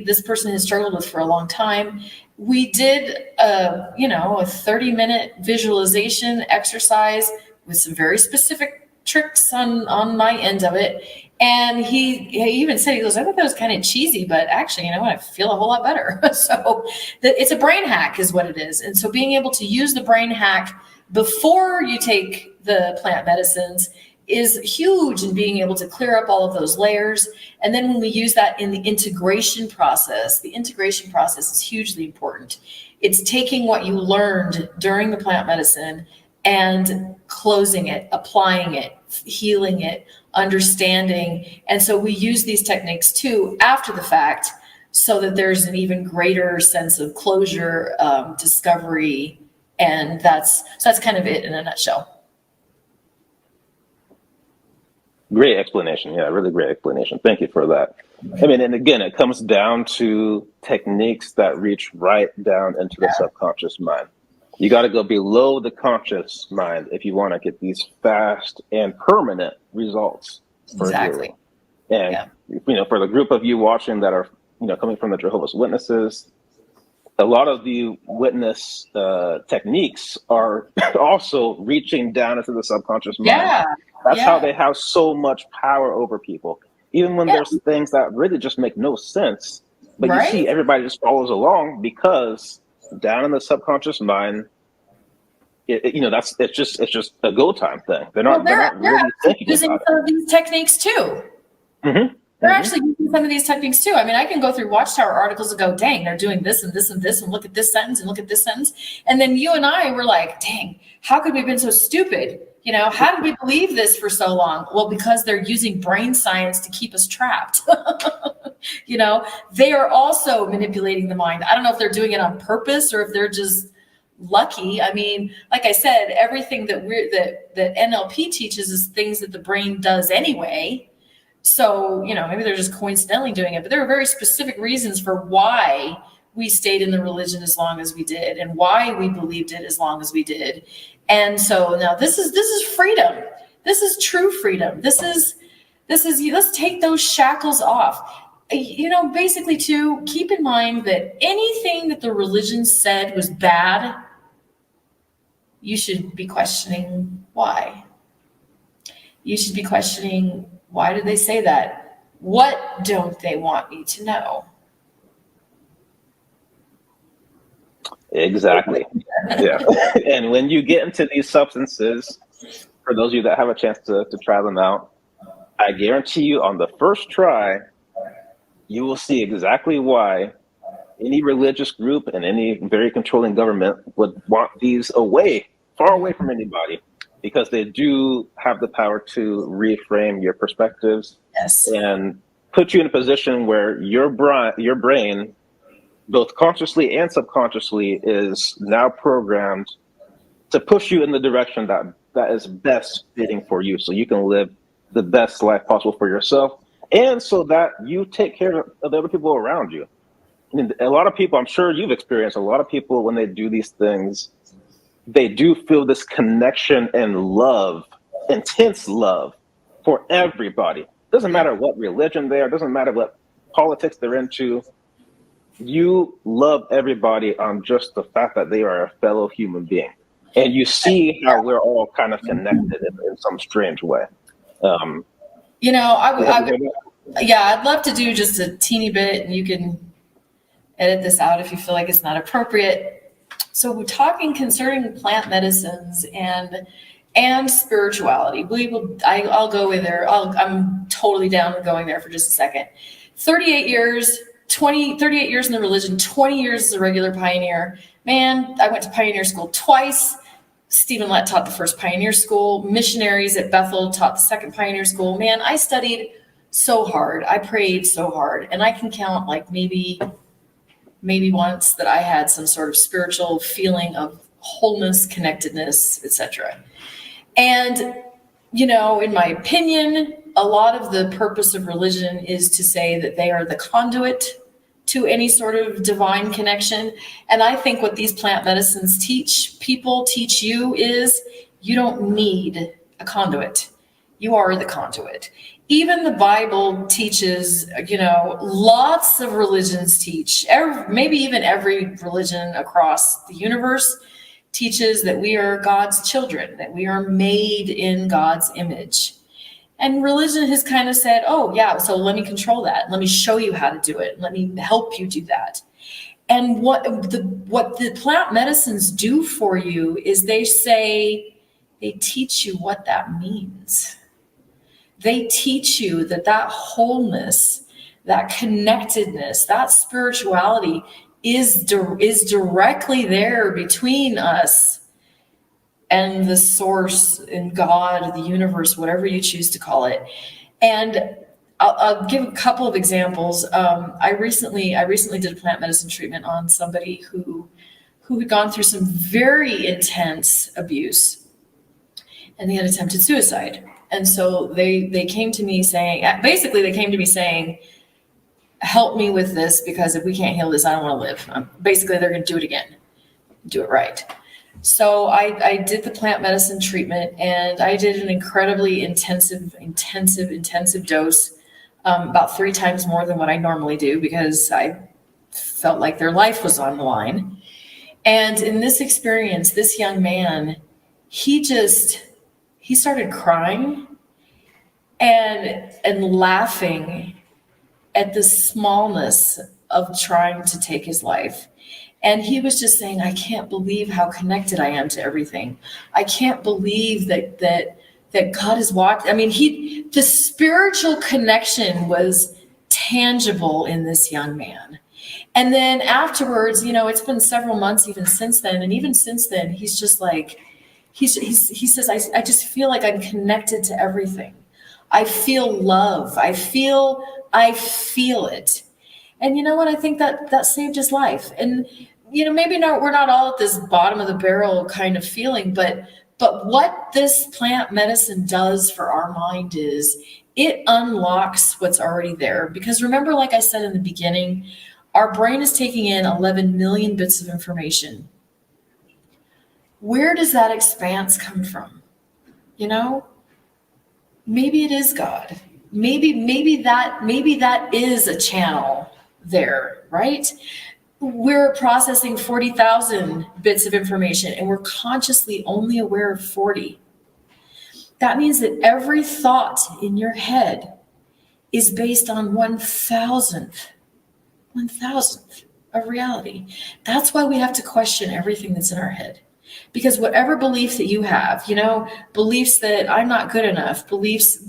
this person has struggled with for a long time. We did a 30-minute visualization exercise with some very specific tricks on my end of it. And he even said, I thought that was kind of cheesy, but actually, I feel a whole lot better. So it's a brain hack is what it is. And so being able to use the brain hack before you take the plant medicines is huge in being able to clear up all of those layers. And then when we use that in the integration process is hugely important. It's taking what you learned during the plant medicine and closing it, applying it, healing it, understanding. And so we use these techniques too after the fact, so that there's an even greater sense of closure, discovery. And that's kind of it in a nutshell. Great explanation. Yeah, really great explanation. Thank you for that. I mean, and again, it comes down to techniques that reach right down into the subconscious mind. You got to go below the conscious mind if you want to get these fast and permanent results for Exactly. healing. And, for the group of you watching that are, coming from the Jehovah's Witnesses, a lot of the witness techniques are also reaching down into the subconscious mind. Yeah. That's how they have so much power over people. Even when there's things that really just make no sense, but you see everybody just follows along, because down in the subconscious mind, it's just a go time thing. They're not really thinking using about some of these techniques too. Mm-hmm. they're actually using some of these techniques too. I mean, I can go through Watchtower articles and go, dang, they're doing this and this and this, and look at this sentence and look at this sentence. And then you and I were like, dang, how could we have been so stupid? You know, how did we believe this for so long? Well, because they're using brain science to keep us trapped. You know, they are also manipulating the mind. I don't know if they're doing it on purpose or if they're just lucky. I mean, like I said, everything that that NLP teaches is things that the brain does anyway. So, you know, maybe they're just coincidentally doing it, but there are very specific reasons for why we stayed in the religion as long as we did and why we believed it as long as we did. And so now this is freedom. This is true freedom. This is let's take those shackles off. You know, basically to keep in mind that anything that the religion said was bad, you should be questioning why. You should be questioning, why did they say that? What don't they want me to know? Exactly. Yeah. And when you get into these substances, for those of you that have a chance to try them out, I guarantee you on the first try, you will see exactly why any religious group and any very controlling government would want these away, far away from anybody, because they do have the power to reframe your perspectives. Yes. And put you in a position where your brain, both consciously and subconsciously, is now programmed to push you in the direction that is best fitting for you, so you can live the best life possible for yourself, and so that you take care of the other people around you. I mean, a lot of people, I'm sure you've experienced, a lot of people, when they do these things, they do feel this connection and love, intense love for everybody. Doesn't matter what religion they are, doesn't matter what politics they're into. You love everybody on just the fact that they are a fellow human being. And you see how we're all kind of connected in some strange way. You know, I'd love to do just a teeny bit, and you can edit this out if you feel like it's not appropriate. So we're talking concerning plant medicines and spirituality. I'll go with there. I'm totally down with going there for just a second. 38 years in the religion, 20 years as a regular pioneer. Man, I went to pioneer school twice. Stephen Lett taught the first pioneer school. Missionaries at Bethel taught the second pioneer school. Man, I studied so hard. I prayed so hard. And I can count like maybe once that I had some sort of spiritual feeling of wholeness, connectedness, etc. And, you know, in my opinion, a lot of the purpose of religion is to say that they are the conduit to any sort of divine connection. And I think what these plant medicines teach you is you don't need a conduit. You are the conduit. Even the Bible teaches, you know, lots of religions teach, maybe even every religion across the universe teaches that we are God's children, that we are made in God's image. And religion has kind of said, oh, yeah, so let me control that. Let me show you how to do it. Let me help you do that. And what the plant medicines do for you is they teach you what that means. They teach you that wholeness, that connectedness, that spirituality is directly there between us and the source and God, the universe, whatever you choose to call it. And I'll give a couple of examples. I recently did a plant medicine treatment on somebody who had gone through some very intense abuse, and they had attempted suicide. And so they came to me saying, help me with this, because if we can't heal this, I don't want to live. Basically, they're going to do it again, do it right. So I did the plant medicine treatment, and I did an incredibly intensive dose, about 3 times more than what I normally do, because I felt like their life was on the line. And in this experience, this young man, he started crying and laughing at the smallness of trying to take his life. And he was just saying, I can't believe how connected I am to everything. I can't believe that that God is watching. I mean, the spiritual connection was tangible in this young man. And then afterwards, it's been several months even since then. And even since then, he's just like, he says, I just feel like I'm connected to everything. I feel love. I feel it. And you know what? I think that saved his life. And, maybe we're not all at this bottom of the barrel kind of feeling, but what this plant medicine does for our mind is it unlocks what's already there. Because remember, like I said in the beginning, our brain is taking in 11 million bits of information. Where does that expanse come from? Maybe it is God. Maybe that is a channel there, right? We're processing 40,000 bits of information and we're consciously only aware of 40. That means that every thought in your head is based on 1,000th of reality. That's why we have to question everything that's in our head. Because whatever beliefs that you have, beliefs that I'm not good enough, beliefs,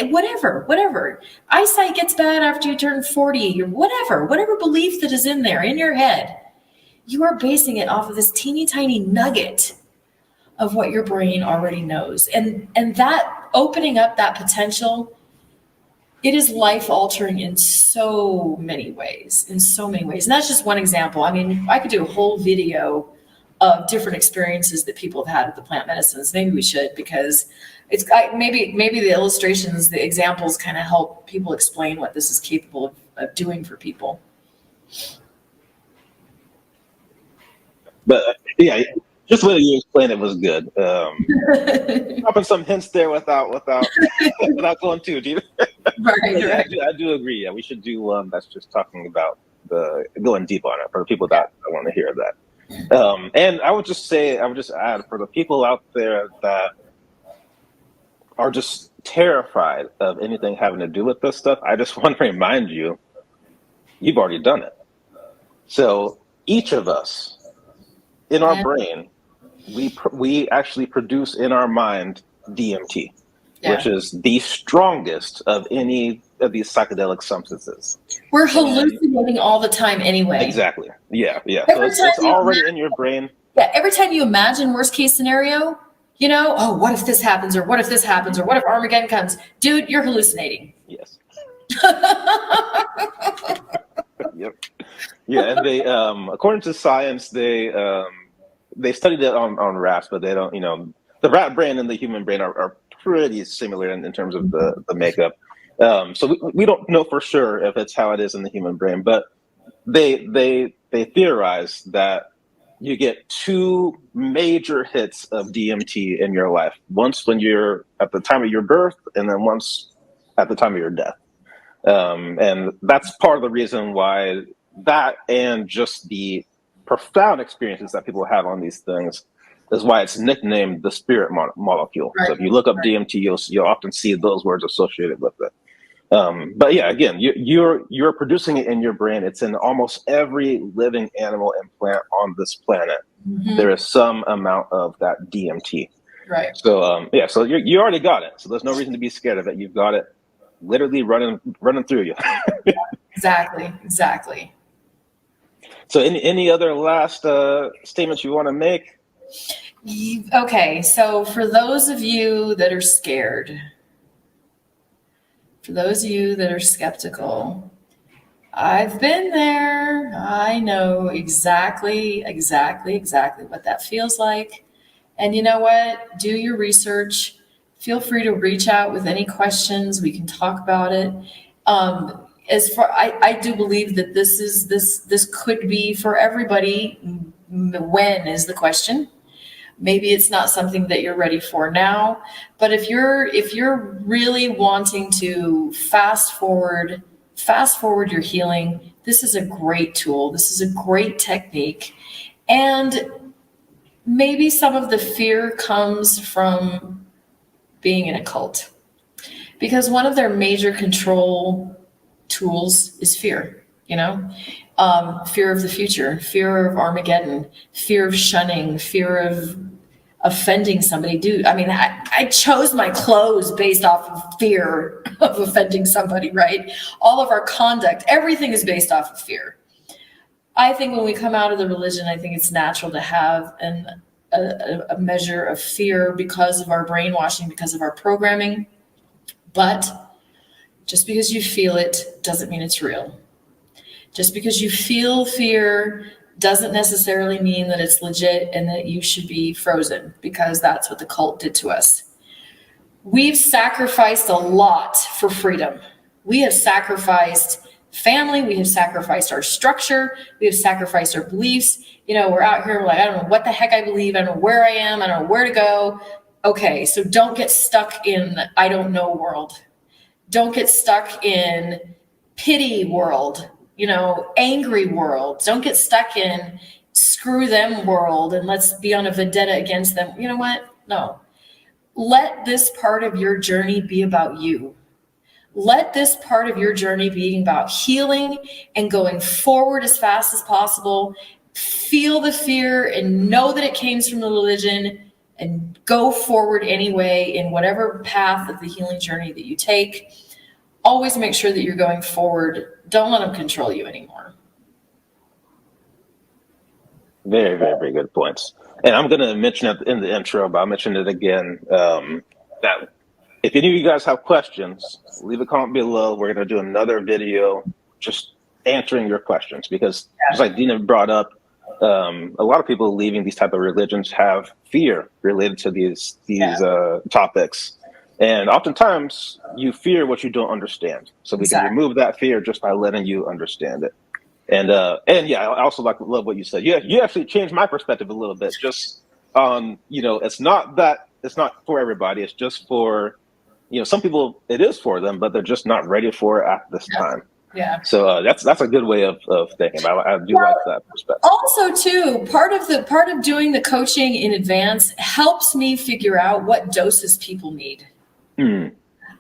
whatever, eyesight gets bad after you turn 40, or whatever belief that is in there in your head, you are basing it off of this teeny tiny nugget of what your brain already knows. And that opening up that potential, it is life altering in so many ways. And that's just one example. I mean, I could do a whole video of different experiences that people have had with the plant medicines. Maybe we should, because maybe the illustrations, the examples kind of help people explain what this is capable of doing for people. But yeah, just the way you explained it was good. Dropping some hints there without going too deep. Right. I do agree. Yeah, we should do one that's just talking about going deep on it for people that want to hear that. And I would just add, for the people out there that are just terrified of anything having to do with this stuff, I just want to remind you, you've already done it. So each of us in our brain, we actually produce in our mind DMT, which is the strongest of any of these psychedelic substances. We're hallucinating all the time anyway. Exactly. Yeah. So it's already in your brain. Yeah. Every time you imagine worst case scenario, what if this happens, or what if this happens, or what if Armageddon comes? Dude, you're hallucinating. Yes. Yep. Yeah, and they, according to science, they studied it on rats, but they don't. The rat brain and the human brain are pretty similar in terms of the makeup. So we don't know for sure if it's how it is in the human brain, but they theorize that you get two major hits of DMT in your life. Once when you're at the time of your birth, and then once at the time of your death. And that's part of the reason why that, and just the profound experiences that people have on these things, is why it's nicknamed the spirit molecule. Right. So if you look up DMT, you'll often see those words associated with it. But yeah, again, you're producing it in your brain. It's in almost every living animal and plant on this planet. Mm-hmm. There is some amount of that DMT. Right. So so you already got it. So there's no reason to be scared of it. You've got it literally running through you. Exactly. So any other last statements you want to make? Okay, so for those of you that are scared, for those of you that are skeptical, I've been there. I know exactly what that feels like. And you know what? Do your research. Feel free to reach out with any questions. We can talk about it. I do believe that this could be for everybody. When is the question? Maybe it's not something that you're ready for now, but if you're really wanting to fast forward your healing, this is a great tool. This is a great technique. And maybe some of the fear comes from being in a cult, because one of their major control tools is fear. Fear of the future, fear of Armageddon, fear of shunning, fear of offending somebody. I I chose my clothes based off of fear of offending somebody, right? All of our conduct, everything is based off of fear. I think when we come out of the religion, I think it's natural to have a measure of fear because of our brainwashing, because of our programming. But just because you feel it doesn't mean it's real. Just because you feel fear doesn't necessarily mean that it's legit and that you should be frozen, because that's what the cult did to us. We've sacrificed a lot for freedom. We have sacrificed family. We have sacrificed our structure. We have sacrificed our beliefs. We're out here, we're like, I don't know what the heck I believe. I don't know where I am. I don't know where to go. Okay, so don't get stuck in I don't know world. Don't get stuck in pity world, angry world. Don't get stuck in screw them world and let's be on a vendetta against them. You know what? No. Let this part of your journey be about you. Let this part of your journey be about healing and going forward as fast as possible. Feel the fear and know that it came from the religion, and go forward anyway in whatever path of the healing journey that you take. Always make sure that you're going forward. Don't let them control you anymore. Very, very, very good points. And I'm going to mention it in the intro, but I'll mention it again, that if any of you guys have questions, leave a comment below. We're going to do another video just answering your questions, because just like Dina brought up, a lot of people leaving these type of religions have fear related to these topics. And oftentimes you fear what you don't understand. So we can remove that fear just by letting you understand it. And yeah, I also love what you said. Yeah, you actually changed my perspective a little bit. Just on, it's not for everybody. It's just for, some people it is for them, but they're just not ready for it at this time. Yeah. So that's a good way of thinking. I do like that perspective. Also, too, part of doing the coaching in advance helps me figure out what doses people need.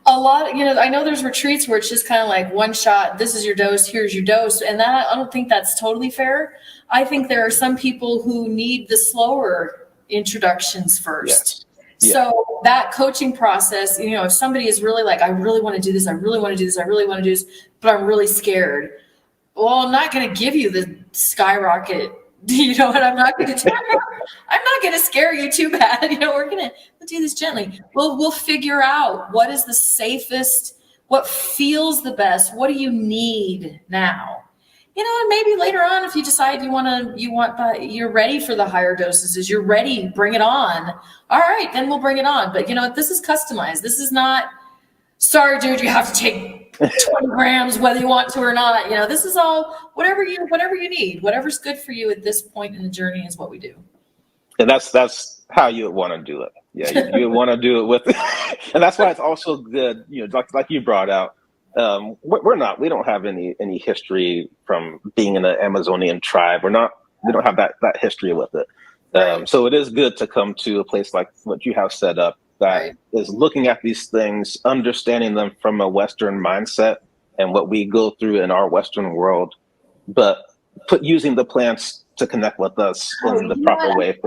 A lot, I know there's retreats where it's just kind of like one shot, this is your dose, here's your dose. And that, I don't think that's totally fair. I think there are some people who need the slower introductions first. Yes. Yeah. So that coaching process, if somebody is really like, I really want to do this, I really want to do this, I really want to do this, but I'm really scared. Well, I'm not going to give you the skyrocket, and I'm not going to scare you too bad. We're going to do this gently. We'll figure out what is the safest, what feels the best. What do you need now? And maybe later on, if you decide you're ready for the higher doses, you're ready, bring it on. All right, then we'll bring it on. But this is customized. This is not, sorry, dude, you have to take 20 grams, whether you want to or not. This is all whatever you need, whatever's good for you at this point in the journey is what we do. And that's how you would want to do it. Yeah, you want to do it with, and that's why it's also good. Like you brought out. We don't have any history from being in an Amazonian tribe. We don't have that history with it. Right. So it is good to come to a place like what you have set up that is looking at these things, understanding them from a Western mindset and what we go through in our Western world, but using the plants to connect with us in the proper way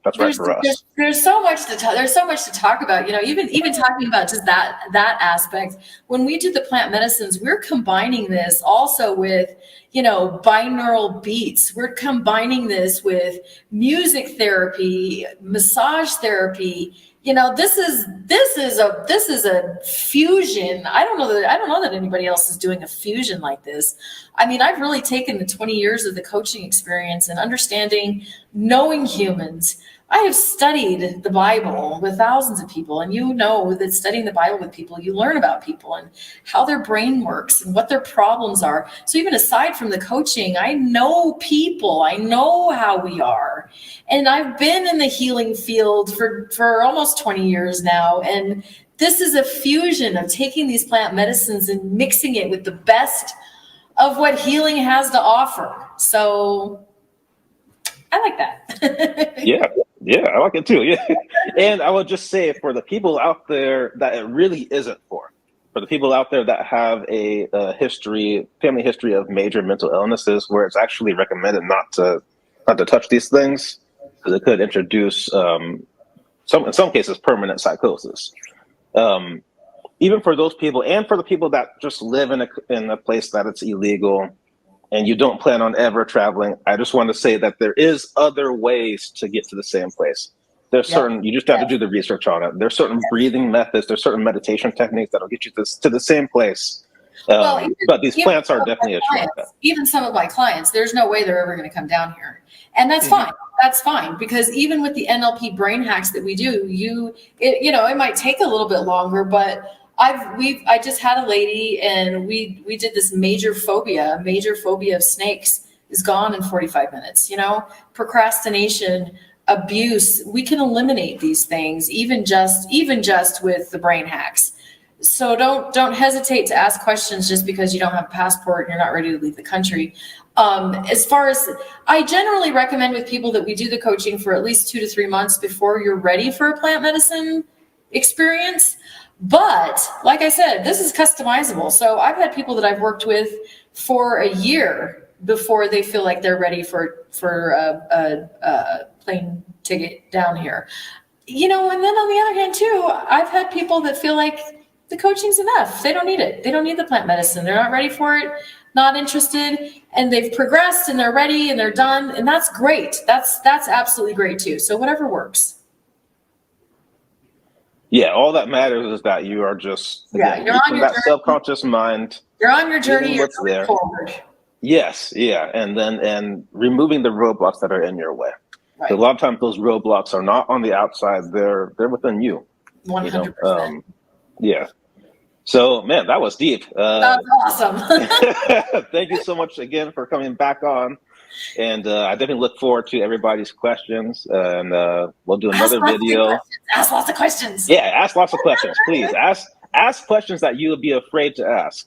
that's right for us. There's so much to talk. There's so much to talk about. Even talking about just that aspect. When we do the plant medicines, we're combining this also with binaural beats. We're combining this with music therapy, massage therapy. This is a fusion. I don't know that anybody else is doing a fusion like this. I mean, I've really taken the 20 years of the coaching experience and understanding, knowing humans. I have studied the Bible with thousands of people, and that studying the Bible with people, you learn about people and how their brain works and what their problems are. So even aside from the coaching, I know people, I know how we are. And I've been in the healing field for almost 20 years now. And this is a fusion of taking these plant medicines and mixing it with the best of what healing has to offer. So I like that. Yeah, I like it too. Yeah. And I would just say, for the people out there that it really isn't for the people out there that have a family history of major mental illnesses, where it's actually recommended not to touch these things, because it could introduce in some cases, permanent psychosis. Even for those people, and for the people that just live in a place that it's illegal, and you don't plan on ever traveling, I just want to say that there is other ways to get to the same place. There's certain, you just have to do the research on it. There's certain breathing methods, there's certain meditation techniques that'll get you to the same place. But these plants are definitely a shortcut. Even some of my clients, there's no way they're ever going to come down here. And that's fine. That's fine. Because even with the NLP brain hacks that we do, it might take a little bit longer, but I just had a lady, and we did this major phobia of snakes is gone in 45 minutes. Procrastination, abuse, we can eliminate these things even just with the brain hacks. So don't hesitate to ask questions just because you don't have a passport and you're not ready to leave the country. As far as I generally recommend with people that we do the coaching for at least 2 to 3 months before you're ready for a plant medicine experience. But like I said, this is customizable. So I've had people that I've worked with for a year before they feel like they're ready for a plane ticket down here. And then on the other hand too, I've had people that feel like the coaching's enough. They don't need it. They don't need the plant medicine. They're not ready for it, not interested, and they've progressed and they're ready and they're done. And that's great. That's absolutely great too. So whatever works. Yeah, all that matters is that you are just you're on your that subconscious mind. You're on your journey. You're there. Forward. Yes, yeah, and removing the roadblocks that are in your way. Right. A lot of times, those roadblocks are not on the outside; they're within you. 100%. Yeah. So, man, that was deep. That was awesome. Thank you so much again for coming back on. And I definitely look forward to everybody's questions. And we'll do another video. Ask lots of questions. Yeah, ask lots of questions, please. Ask questions that you would be afraid to ask,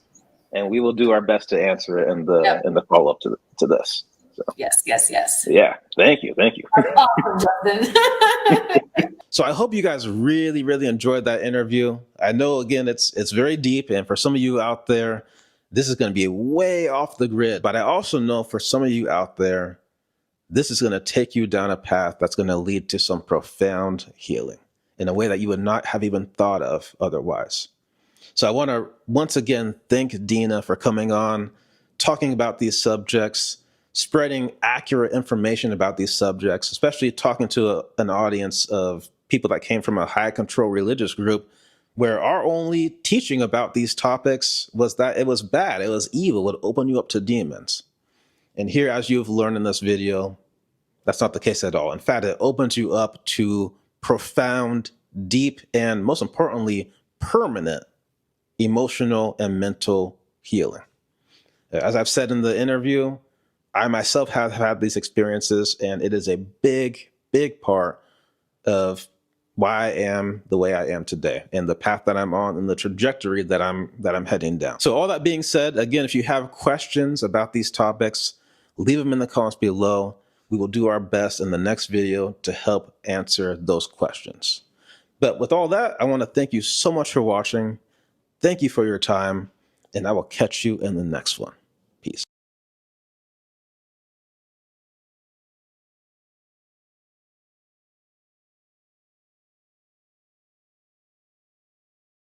and we will do our best to answer it in the follow up to this. So. Yes. Yeah, thank you. That's awesome, Justin. So I hope you guys really, really enjoyed that interview. I know, again, it's very deep, and for some of you out there, this is going to be way off the grid. But I also know for some of you out there, this is going to take you down a path that's going to lead to some profound healing in a way that you would not have even thought of otherwise. So I want to once again thank Dina for coming on, talking about these subjects, spreading accurate information about these subjects, especially talking to an audience of people that came from a high control religious group where our only teaching about these topics was that it was bad, it was evil, it would open you up to demons. And here, as you've learned in this video, that's not the case at all. In fact, it opens you up to profound, deep, and most importantly, permanent emotional and mental healing. As I've said in the interview, I myself have had these experiences, and it is a big, big part of why I am the way I am today, and the path that I'm on, and the trajectory that I'm heading down. So all that being said, again, if you have questions about these topics, leave them in the comments below. We will do our best in the next video to help answer those questions. But with all that, I want to thank you so much for watching. Thank you for your time, and I will catch you in the next one. Peace.